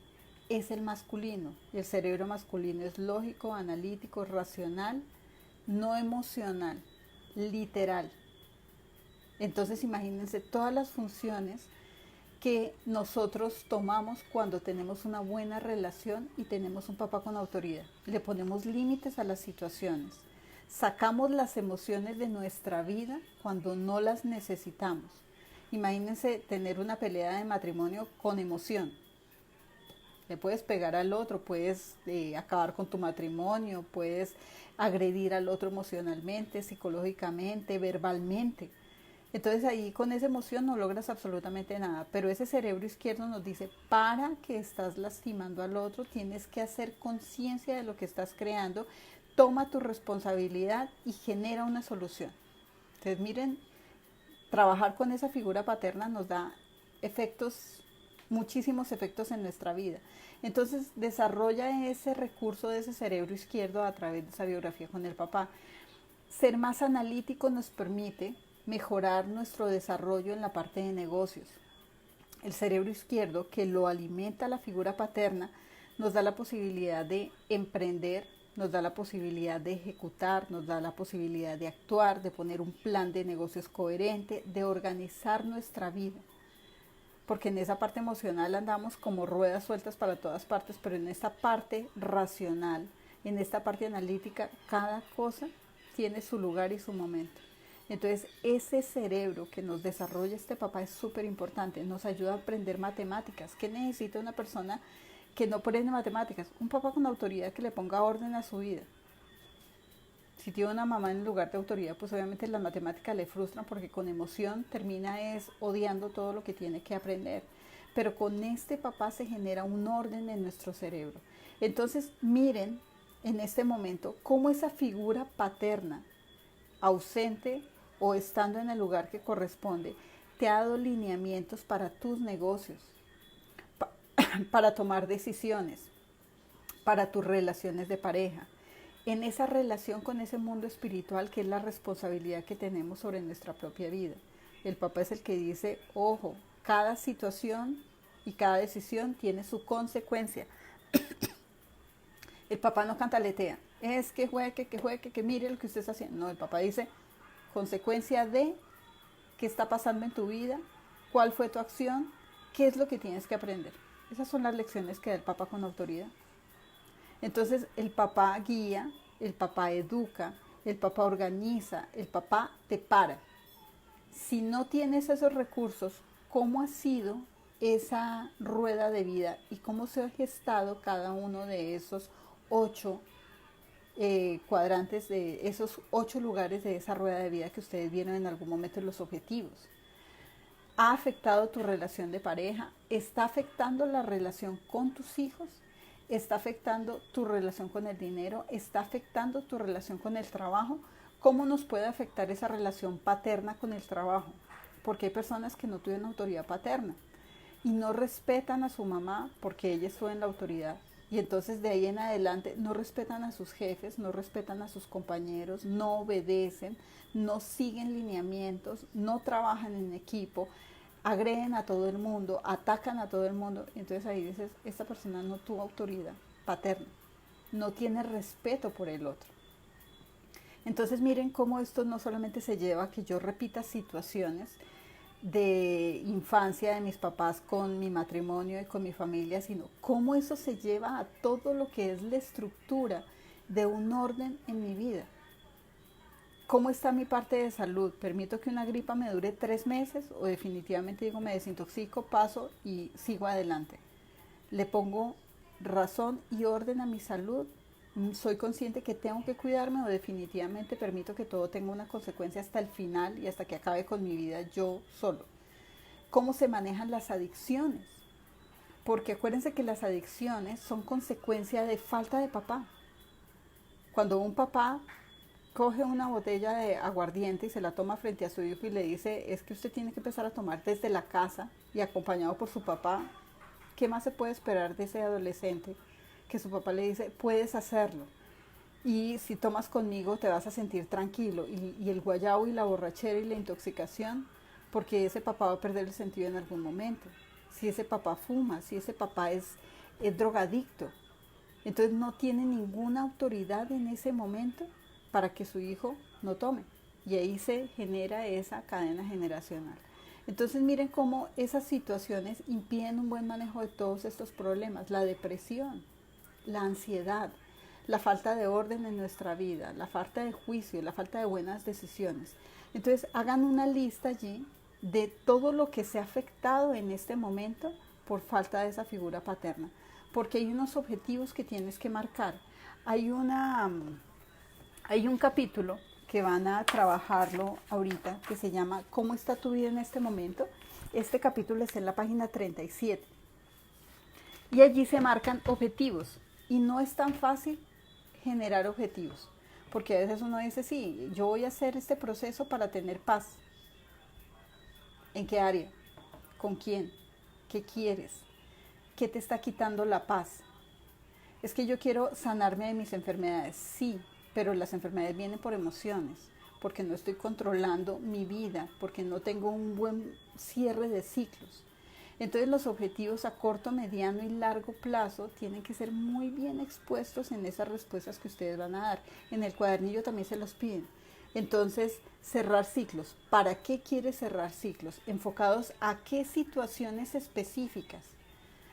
es el masculino y el cerebro masculino es lógico, analítico, racional, no emocional, literal. Entonces imagínense todas las funciones que nosotros tomamos cuando tenemos una buena relación y tenemos un papá con autoridad. Le ponemos límites a las situaciones. Sacamos las emociones de nuestra vida cuando no las necesitamos. Imagínense tener una pelea de matrimonio con emoción. Le puedes pegar al otro, puedes acabar con tu matrimonio, puedes agredir al otro emocionalmente, psicológicamente, verbalmente. Entonces ahí con esa emoción no logras absolutamente nada, pero ese cerebro izquierdo nos dice, para que estás lastimando al otro, tienes que hacer conciencia de lo que estás creando, toma tu responsabilidad y genera una solución. Entonces miren, trabajar con esa figura paterna nos da efectos, muchísimos efectos en nuestra vida. Entonces desarrolla ese recurso de ese cerebro izquierdo a través de esa biografía con el papá. Ser más analítico nos permite mejorar nuestro desarrollo en la parte de negocios. El cerebro izquierdo, que lo alimenta la figura paterna, nos da la posibilidad de emprender, nos da la posibilidad de ejecutar, nos da la posibilidad de actuar, de poner un plan de negocios coherente, de organizar nuestra vida. Porque en esa parte emocional andamos como ruedas sueltas para todas partes, pero en esta parte racional, en esta parte analítica, cada cosa tiene su lugar y su momento. Entonces, ese cerebro que nos desarrolla este papá es súper importante, nos ayuda a aprender matemáticas. ¿Qué necesita una persona que no aprende matemáticas? Un papá con autoridad que le ponga orden a su vida. Si tiene una mamá en lugar de autoridad, pues obviamente las matemáticas le frustran porque con emoción termina odiando todo lo que tiene que aprender. Pero con este papá se genera un orden en nuestro cerebro. Entonces, miren en este momento cómo esa figura paterna, ausente o estando en el lugar que corresponde, te ha dado lineamientos para tus negocios, para tomar decisiones, para tus relaciones de pareja, en esa relación con ese mundo espiritual que es la responsabilidad que tenemos sobre nuestra propia vida. El papá es el que dice, ojo, cada situación y cada decisión tiene su consecuencia. El papá no cantaletea, es que juegue, que mire lo que usted está haciendo. No, el papá dice, consecuencia de qué está pasando en tu vida, cuál fue tu acción, qué es lo que tienes que aprender. Esas son las lecciones que da el papá con autoridad. Entonces el papá guía, el papá educa, el papá organiza, el papá te para. Si no tienes esos recursos, ¿cómo ha sido esa rueda de vida y cómo se ha gestado cada uno de esos 8 cuadrantes, de esos 8 lugares de esa rueda de vida que ustedes vieron en algún momento en los objetivos? ¿Ha afectado tu relación de pareja? ¿Está afectando la relación con tus hijos? ¿Está afectando tu relación con el dinero? ¿Está afectando tu relación con el trabajo? ¿Cómo nos puede afectar esa relación paterna con el trabajo? Porque hay personas que no tienen autoridad paterna y no respetan a su mamá porque ella estuvo en la autoridad. Y entonces de ahí en adelante no respetan a sus jefes, no respetan a sus compañeros, no obedecen, no siguen lineamientos, no trabajan en equipo, agreden a todo el mundo, atacan a todo el mundo. Entonces ahí dices, esta persona no tuvo autoridad paterna, no tiene respeto por el otro. Entonces miren cómo esto no solamente se lleva a que yo repita situaciones de infancia de mis papás con mi matrimonio y con mi familia, sino cómo eso se lleva a todo lo que es la estructura de un orden en mi vida. ¿Cómo está mi parte de salud? ¿Permito que una gripa me dure 3 meses o definitivamente digo me desintoxico, paso y sigo adelante? ¿Le pongo razón y orden a mi salud? ¿Soy consciente que tengo que cuidarme o definitivamente permito que todo tenga una consecuencia hasta el final y hasta que acabe con mi vida yo solo? ¿Cómo se manejan las adicciones? Porque acuérdense que las adicciones son consecuencia de falta de papá. Cuando un papá coge una botella de aguardiente y se la toma frente a su hijo y le dice, es que usted tiene que empezar a tomar desde la casa y acompañado por su papá, ¿qué más se puede esperar de ese adolescente? Que su papá le dice, puedes hacerlo. Y si tomas conmigo te vas a sentir tranquilo. Y el guayabo y la borrachera y la intoxicación, porque ese papá va a perder el sentido en algún momento. Si ese papá fuma, si ese papá es drogadicto, entonces no tiene ninguna autoridad en ese momento para que su hijo no tome. Y ahí se genera esa cadena generacional. Entonces miren cómo esas situaciones impiden un buen manejo de todos estos problemas. La depresión, la ansiedad, la falta de orden en nuestra vida, la falta de juicio, la falta de buenas decisiones. Entonces hagan una lista allí de todo lo que se ha afectado en este momento por falta de esa figura paterna. Porque hay unos objetivos que tienes que marcar. Hay un capítulo que van a trabajarlo ahorita que se llama ¿Cómo está tu vida en este momento? Este capítulo está en la página 37. Y allí se marcan objetivos. Y no es tan fácil generar objetivos. Porque a veces uno dice, sí, yo voy a hacer este proceso para tener paz. ¿En qué área? ¿Con quién? ¿Qué quieres? ¿Qué te está quitando la paz? Es que yo quiero sanarme de mis enfermedades. Sí, pero las enfermedades vienen por emociones, porque no estoy controlando mi vida, porque no tengo un buen cierre de ciclos. Entonces los objetivos a corto, mediano y largo plazo tienen que ser muy bien expuestos en esas respuestas que ustedes van a dar. En el cuadernillo también se los piden. Entonces, cerrar ciclos. ¿Para qué quieres cerrar ciclos? Enfocados a qué situaciones específicas.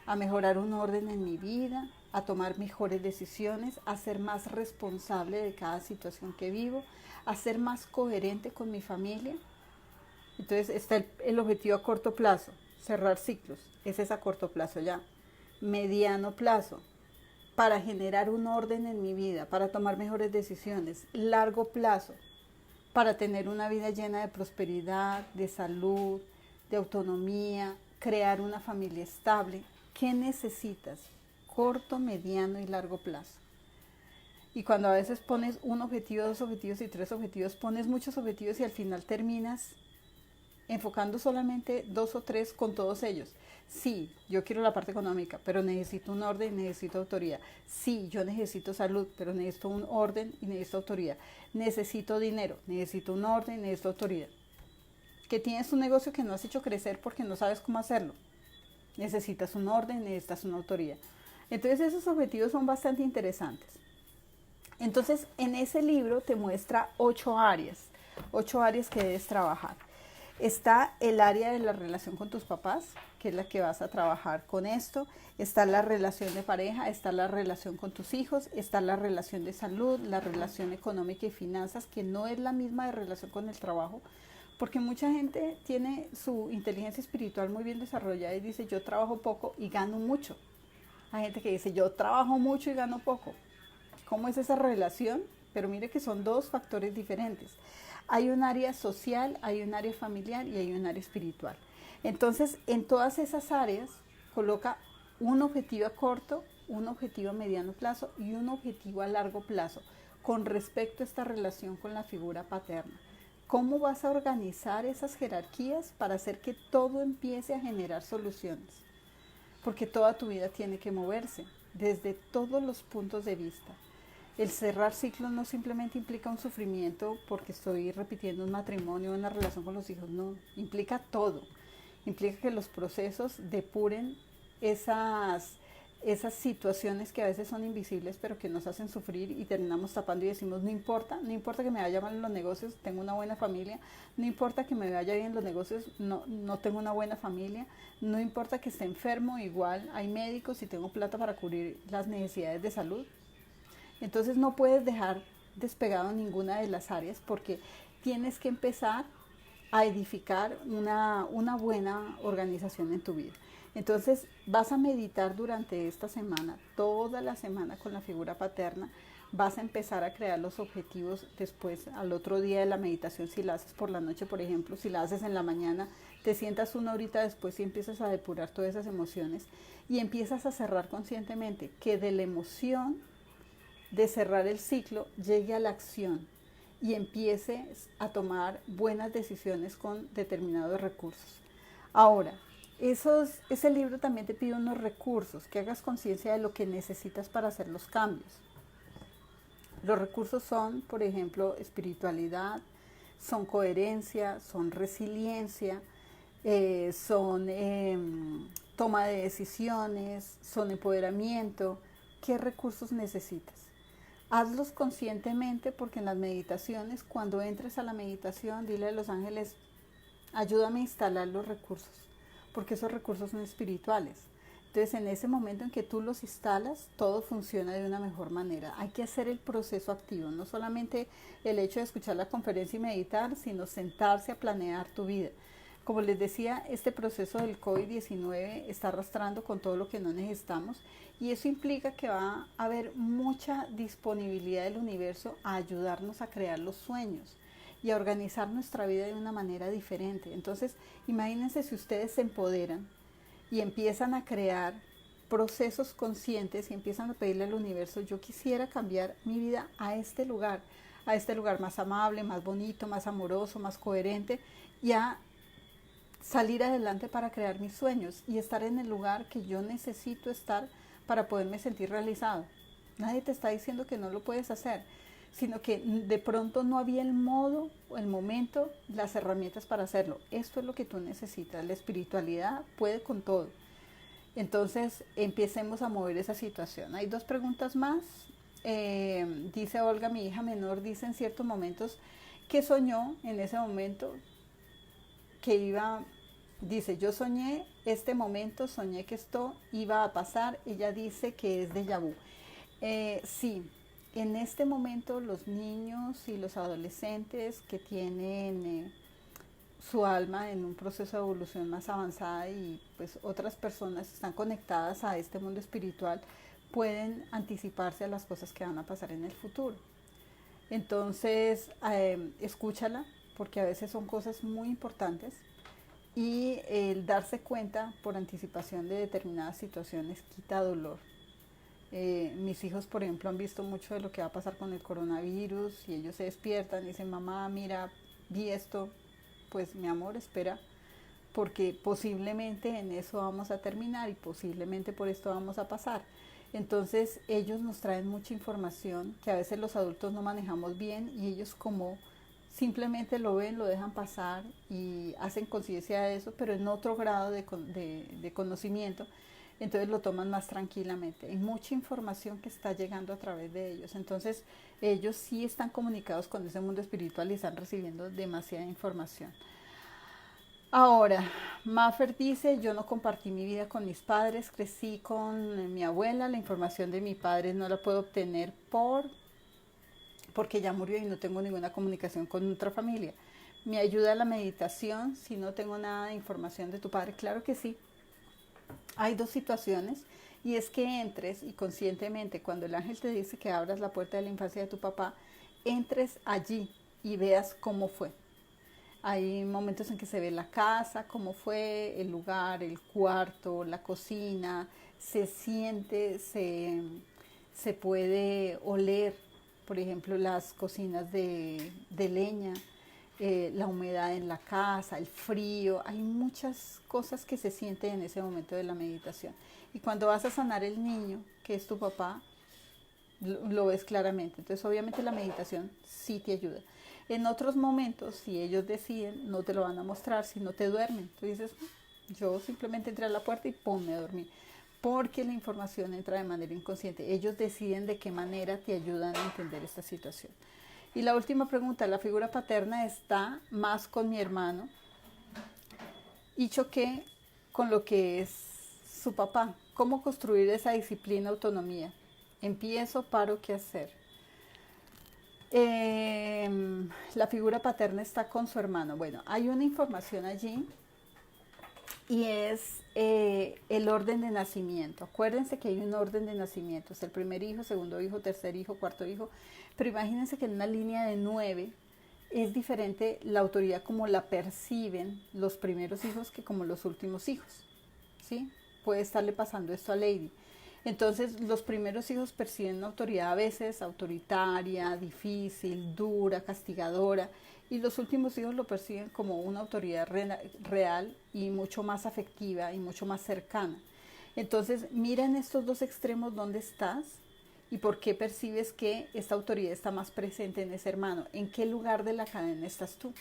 A mejorar un orden en mi vida, a tomar mejores decisiones, a ser más responsable de cada situación que vivo, a ser más coherente con mi familia. Entonces está el objetivo a corto plazo, cerrar ciclos, ese es a corto plazo ya. Mediano plazo, para generar un orden en mi vida, para tomar mejores decisiones. Largo plazo, para tener una vida llena de prosperidad, de salud, de autonomía, crear una familia estable. ¿Qué necesitas? Corto, mediano y largo plazo. Y cuando a veces pones un objetivo, 2 objetivos y 3 objetivos, pones muchos objetivos y al final terminas enfocando solamente 2 o 3 con todos ellos. Sí, yo quiero la parte económica, pero necesito un orden y necesito autoridad. Sí, yo necesito salud, pero necesito un orden y necesito autoridad. Necesito dinero, necesito un orden y necesito autoridad. Que tienes un negocio que no has hecho crecer porque no sabes cómo hacerlo. Necesitas un orden, necesitas una autoridad. Entonces esos objetivos son bastante interesantes. Entonces en ese libro te muestra 8 áreas que debes trabajar. Está el área de la relación con tus papás, que es la que vas a trabajar con esto. Está la relación de pareja, está la relación con tus hijos, está la relación de salud, la relación económica y finanzas, que no es la misma de relación con el trabajo, porque mucha gente tiene su inteligencia espiritual muy bien desarrollada y dice, yo trabajo poco y gano mucho. Hay gente que dice, yo trabajo mucho y gano poco. ¿Cómo es esa relación? Pero mire que son 2 factores diferentes. Hay un área social, hay un área familiar y hay un área espiritual. Entonces, en todas esas áreas, coloca un objetivo a corto, un objetivo a mediano plazo y un objetivo a largo plazo con respecto a esta relación con la figura paterna. ¿Cómo vas a organizar esas jerarquías para hacer que todo empiece a generar soluciones? Porque toda tu vida tiene que moverse desde todos los puntos de vista. El cerrar ciclos no simplemente implica un sufrimiento porque estoy repitiendo un matrimonio, una relación con los hijos, no, implica todo. implica que los procesos depuren esas situaciones que a veces son invisibles pero que nos hacen sufrir y terminamos tapando y decimos no importa, no importa que me vaya mal en los negocios, tengo una buena familia, no importa que me vaya bien en los negocios, no tengo una buena familia, no importa que esté enfermo, igual hay médicos y tengo plata para cubrir las necesidades de salud. Entonces no puedes dejar despegado ninguna de las áreas porque tienes que empezar a edificar una buena organización en tu vida. Entonces vas a meditar durante esta semana, toda la semana con la figura paterna, vas a empezar a crear los objetivos después, al otro día de la meditación, si la haces por la noche, por ejemplo, si la haces en la mañana, te sientas una horita después y empiezas a depurar todas esas emociones y empiezas a cerrar conscientemente, que de la emoción de cerrar el ciclo llegue a la acción y empieces a tomar buenas decisiones con determinados recursos. Ahora, ese libro también te pide unos recursos, que hagas conciencia de lo que necesitas para hacer los cambios. Los recursos son, por ejemplo, espiritualidad, son coherencia, son resiliencia, son toma de decisiones, son empoderamiento. ¿Qué recursos necesitas? Hazlos conscientemente porque en las meditaciones, cuando entres a la meditación, dile a los ángeles, ayúdame a instalar los recursos, porque esos recursos son espirituales. Entonces, en ese momento en que tú los instalas, todo funciona de una mejor manera. Hay que hacer el proceso activo, no solamente el hecho de escuchar la conferencia y meditar, sino sentarse a planear tu vida. Como les decía, este proceso del COVID-19 está arrastrando con todo lo que no necesitamos y eso implica que va a haber mucha disponibilidad del universo a ayudarnos a crear los sueños y a organizar nuestra vida de una manera diferente. Entonces, imagínense si ustedes se empoderan y empiezan a crear procesos conscientes y empiezan a pedirle al universo, yo quisiera cambiar mi vida a este lugar más amable, más bonito, más amoroso, más coherente y a salir adelante para crear mis sueños y estar en el lugar que yo necesito estar para poderme sentir realizado. Nadie te está diciendo que no lo puedes hacer, sino que de pronto no había el modo, el momento, las herramientas para hacerlo. Esto es lo que tú necesitas. La espiritualidad puede con todo. Entonces empecemos a mover esa situación. Hay 2 preguntas más. Dice Olga, mi hija menor, dice en ciertos momentos que soñó en ese momento dice, yo soñé este momento, soñé que esto iba a pasar. Ella dice que es déjà vu. Sí, en este momento los niños y los adolescentes que tienen su alma en un proceso de evolución más avanzada y pues otras personas están conectadas a este mundo espiritual, pueden anticiparse a las cosas que van a pasar en el futuro. Entonces, escúchala, porque a veces son cosas muy importantes y el darse cuenta por anticipación de determinadas situaciones quita dolor. Mis hijos, por ejemplo, han visto mucho de lo que va a pasar con el coronavirus y ellos se despiertan y dicen, mamá, mira, vi esto, pues mi amor, espera, porque posiblemente en eso vamos a terminar y posiblemente por esto vamos a pasar. Entonces ellos nos traen mucha información que a veces los adultos no manejamos bien y ellos como simplemente lo ven, lo dejan pasar y hacen conciencia de eso, pero en otro grado de conocimiento, entonces lo toman más tranquilamente. Hay mucha información que está llegando a través de ellos, entonces ellos sí están comunicados con ese mundo espiritual y están recibiendo demasiada información. Ahora, Maffer dice, yo no compartí mi vida con mis padres, crecí con mi abuela, la información de mi padre no la puedo obtener porque ya murió y no tengo ninguna comunicación con otra familia. ¿Me ayuda la meditación si no tengo nada de información de tu padre? Claro que sí. Hay 2 situaciones y es que entres y conscientemente cuando el ángel te dice que abras la puerta de la infancia de tu papá, entres allí y veas cómo fue. Hay momentos en que se ve la casa, cómo fue, el lugar, el cuarto, la cocina, se siente, se puede oler, por ejemplo, las cocinas de leña, la humedad en la casa, el frío. Hay muchas cosas que se sienten en ese momento de la meditación. Y cuando vas a sanar el niño, que es tu papá, lo ves claramente. Entonces, obviamente la meditación sí te ayuda. En otros momentos, si ellos deciden, no te lo van a mostrar, si no te duermen. Tú dices, Yo simplemente entré a la puerta y ¡pum! Me dormí. Porque la información entra de manera inconsciente. Ellos deciden de qué manera te ayudan a entender esta situación. Y la última pregunta, la figura paterna está más con mi hermano y choqué con lo que es su papá. ¿Cómo construir esa disciplina, autonomía? Empiezo, paro, ¿qué hacer? La figura paterna está con su hermano. Bueno, hay una información allí y es el orden de nacimiento. Acuérdense que hay un orden de nacimiento. Es el primer hijo, segundo hijo, tercer hijo, cuarto hijo. Pero imagínense que en una línea de 9 es diferente la autoridad como la perciben los primeros hijos que como los últimos hijos. ¿Sí? Puede estarle pasando esto a Lady. Entonces los primeros hijos perciben una autoridad a veces autoritaria, difícil, dura, castigadora, y los últimos hijos lo perciben como una autoridad real y mucho más afectiva y mucho más cercana. Entonces mira en estos dos extremos dónde estás y por qué percibes que esta autoridad está más presente en ese hermano, en qué lugar de la cadena estás tú.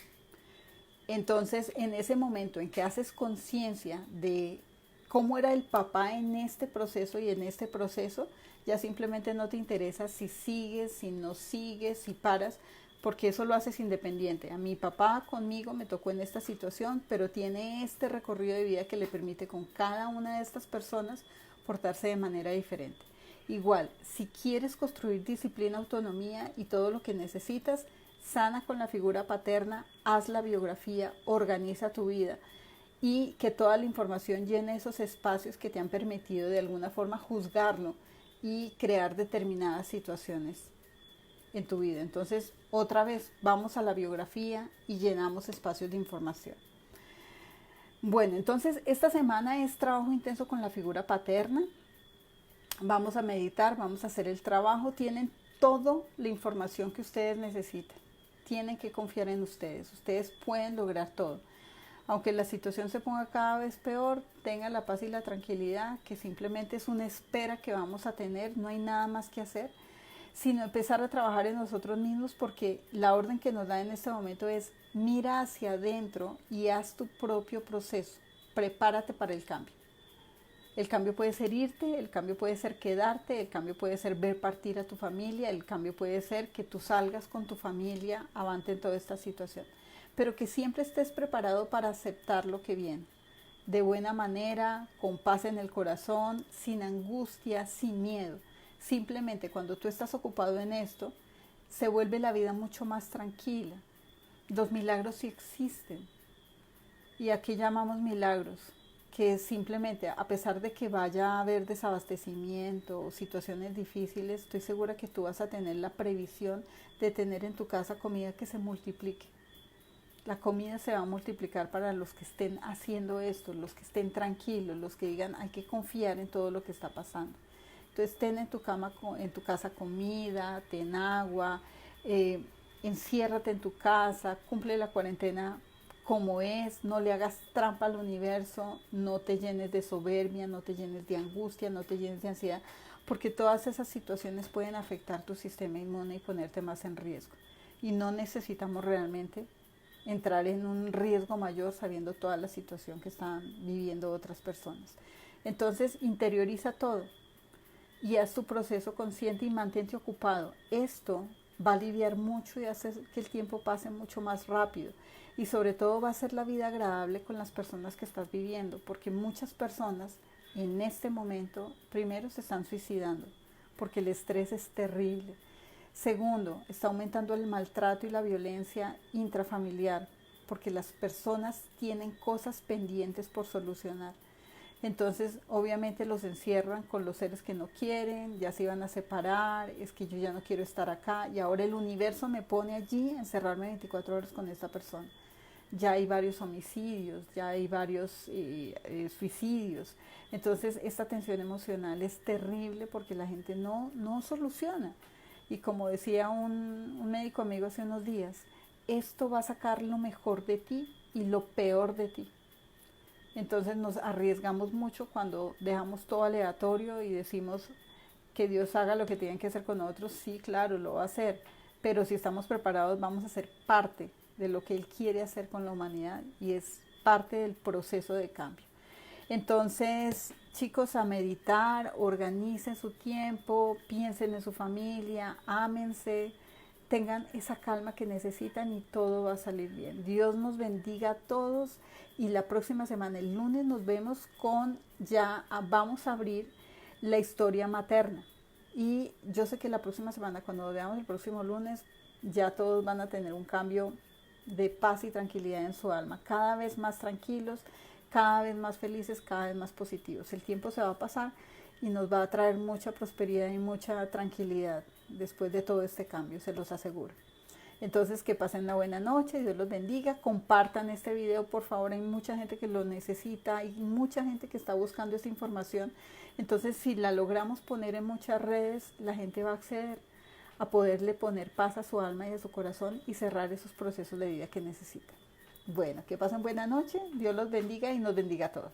Entonces en ese momento en que haces conciencia de cómo era el papá en este proceso y en este proceso, ya simplemente no te interesa si sigues, si no sigues, si paras, porque eso lo haces independiente. A mi papá conmigo me tocó en esta situación, pero tiene este recorrido de vida que le permite con cada una de estas personas portarse de manera diferente. Igual, si quieres construir disciplina, autonomía y todo lo que necesitas, sana con la figura paterna, haz la biografía, organiza tu vida y que toda la información llene esos espacios que te han permitido de alguna forma juzgarlo y crear determinadas situaciones en tu vida. Entonces, otra vez, vamos a la biografía y llenamos espacios de información. Bueno, entonces esta semana es trabajo intenso con la figura paterna. Vamos a meditar, vamos a hacer el trabajo. Tienen toda la información que ustedes necesitan. Tienen que confiar en ustedes. Ustedes pueden lograr todo. Aunque la situación se ponga cada vez peor, tengan la paz y la tranquilidad, que simplemente es una espera que vamos a tener, no hay nada más que hacer, sino empezar a trabajar en nosotros mismos, porque la orden que nos da en este momento es mira hacia adentro y haz tu propio proceso, prepárate para el cambio. El cambio puede ser irte, el cambio puede ser quedarte, el cambio puede ser ver partir a tu familia, el cambio puede ser que tú salgas con tu familia avante en toda esta situación. Pero que siempre estés preparado para aceptar lo que viene, de buena manera, con paz en el corazón, sin angustia, sin miedo. Simplemente cuando tú estás ocupado en esto, se vuelve la vida mucho más tranquila. Los milagros sí existen. ¿Y a qué llamamos milagros? Que simplemente, a pesar de que vaya a haber desabastecimiento o situaciones difíciles, estoy segura que tú vas a tener la previsión de tener en tu casa comida que se multiplique. La comida se va a multiplicar para los que estén haciendo esto, los que estén tranquilos, los que digan hay que confiar en todo lo que está pasando. Entonces ten en tu casa comida, ten agua, enciérrate en tu casa, cumple la cuarentena como es, no le hagas trampa al universo, no te llenes de soberbia, no te llenes de angustia, no te llenes de ansiedad, porque todas esas situaciones pueden afectar tu sistema inmune y ponerte más en riesgo. Y no necesitamos realmente entrar en un riesgo mayor sabiendo toda la situación que están viviendo otras personas. Entonces interioriza todo y haz tu proceso consciente y mantente ocupado. Esto va a aliviar mucho y hacer que el tiempo pase mucho más rápido, y sobre todo va a hacer la vida agradable con las personas que estás viviendo, porque muchas personas en este momento primero se están suicidando porque el estrés es terrible. Segundo, está aumentando el maltrato y la violencia intrafamiliar, porque las personas tienen cosas pendientes por solucionar. Entonces, obviamente los encierran con los seres que no quieren, ya se iban a separar, es que yo ya no quiero estar acá, y ahora el universo me pone allí a encerrarme 24 horas con esta persona. Ya hay varios homicidios, ya hay varios suicidios. Entonces, esta tensión emocional es terrible porque la gente no soluciona. Y como decía un médico amigo hace unos días, esto va a sacar lo mejor de ti y lo peor de ti. Entonces nos arriesgamos mucho cuando dejamos todo aleatorio y decimos que Dios haga lo que tiene que hacer con nosotros. Sí, claro, lo va a hacer, pero si estamos preparados vamos a ser parte de lo que Él quiere hacer con la humanidad, y es parte del proceso de cambio. Entonces, chicos, a meditar, organicen su tiempo, piensen en su familia, ámense, tengan esa calma que necesitan y todo va a salir bien. Dios nos bendiga a todos y la próxima semana, el lunes, nos vemos con vamos a abrir la historia materna. Y yo sé que la próxima semana, cuando veamos el próximo lunes, ya todos van a tener un cambio de paz y tranquilidad en su alma, cada vez más tranquilos, cada vez más felices, cada vez más positivos. El tiempo se va a pasar y nos va a traer mucha prosperidad y mucha tranquilidad después de todo este cambio, se los aseguro. Entonces, que pasen una buena noche, Dios los bendiga, compartan este video, por favor, hay mucha gente que lo necesita, hay mucha gente que está buscando esta información. Entonces, si la logramos poner en muchas redes, la gente va a acceder a poderle poner paz a su alma y a su corazón y cerrar esos procesos de vida que necesitan. Bueno, que pasen buena noche, Dios los bendiga y nos bendiga a todos.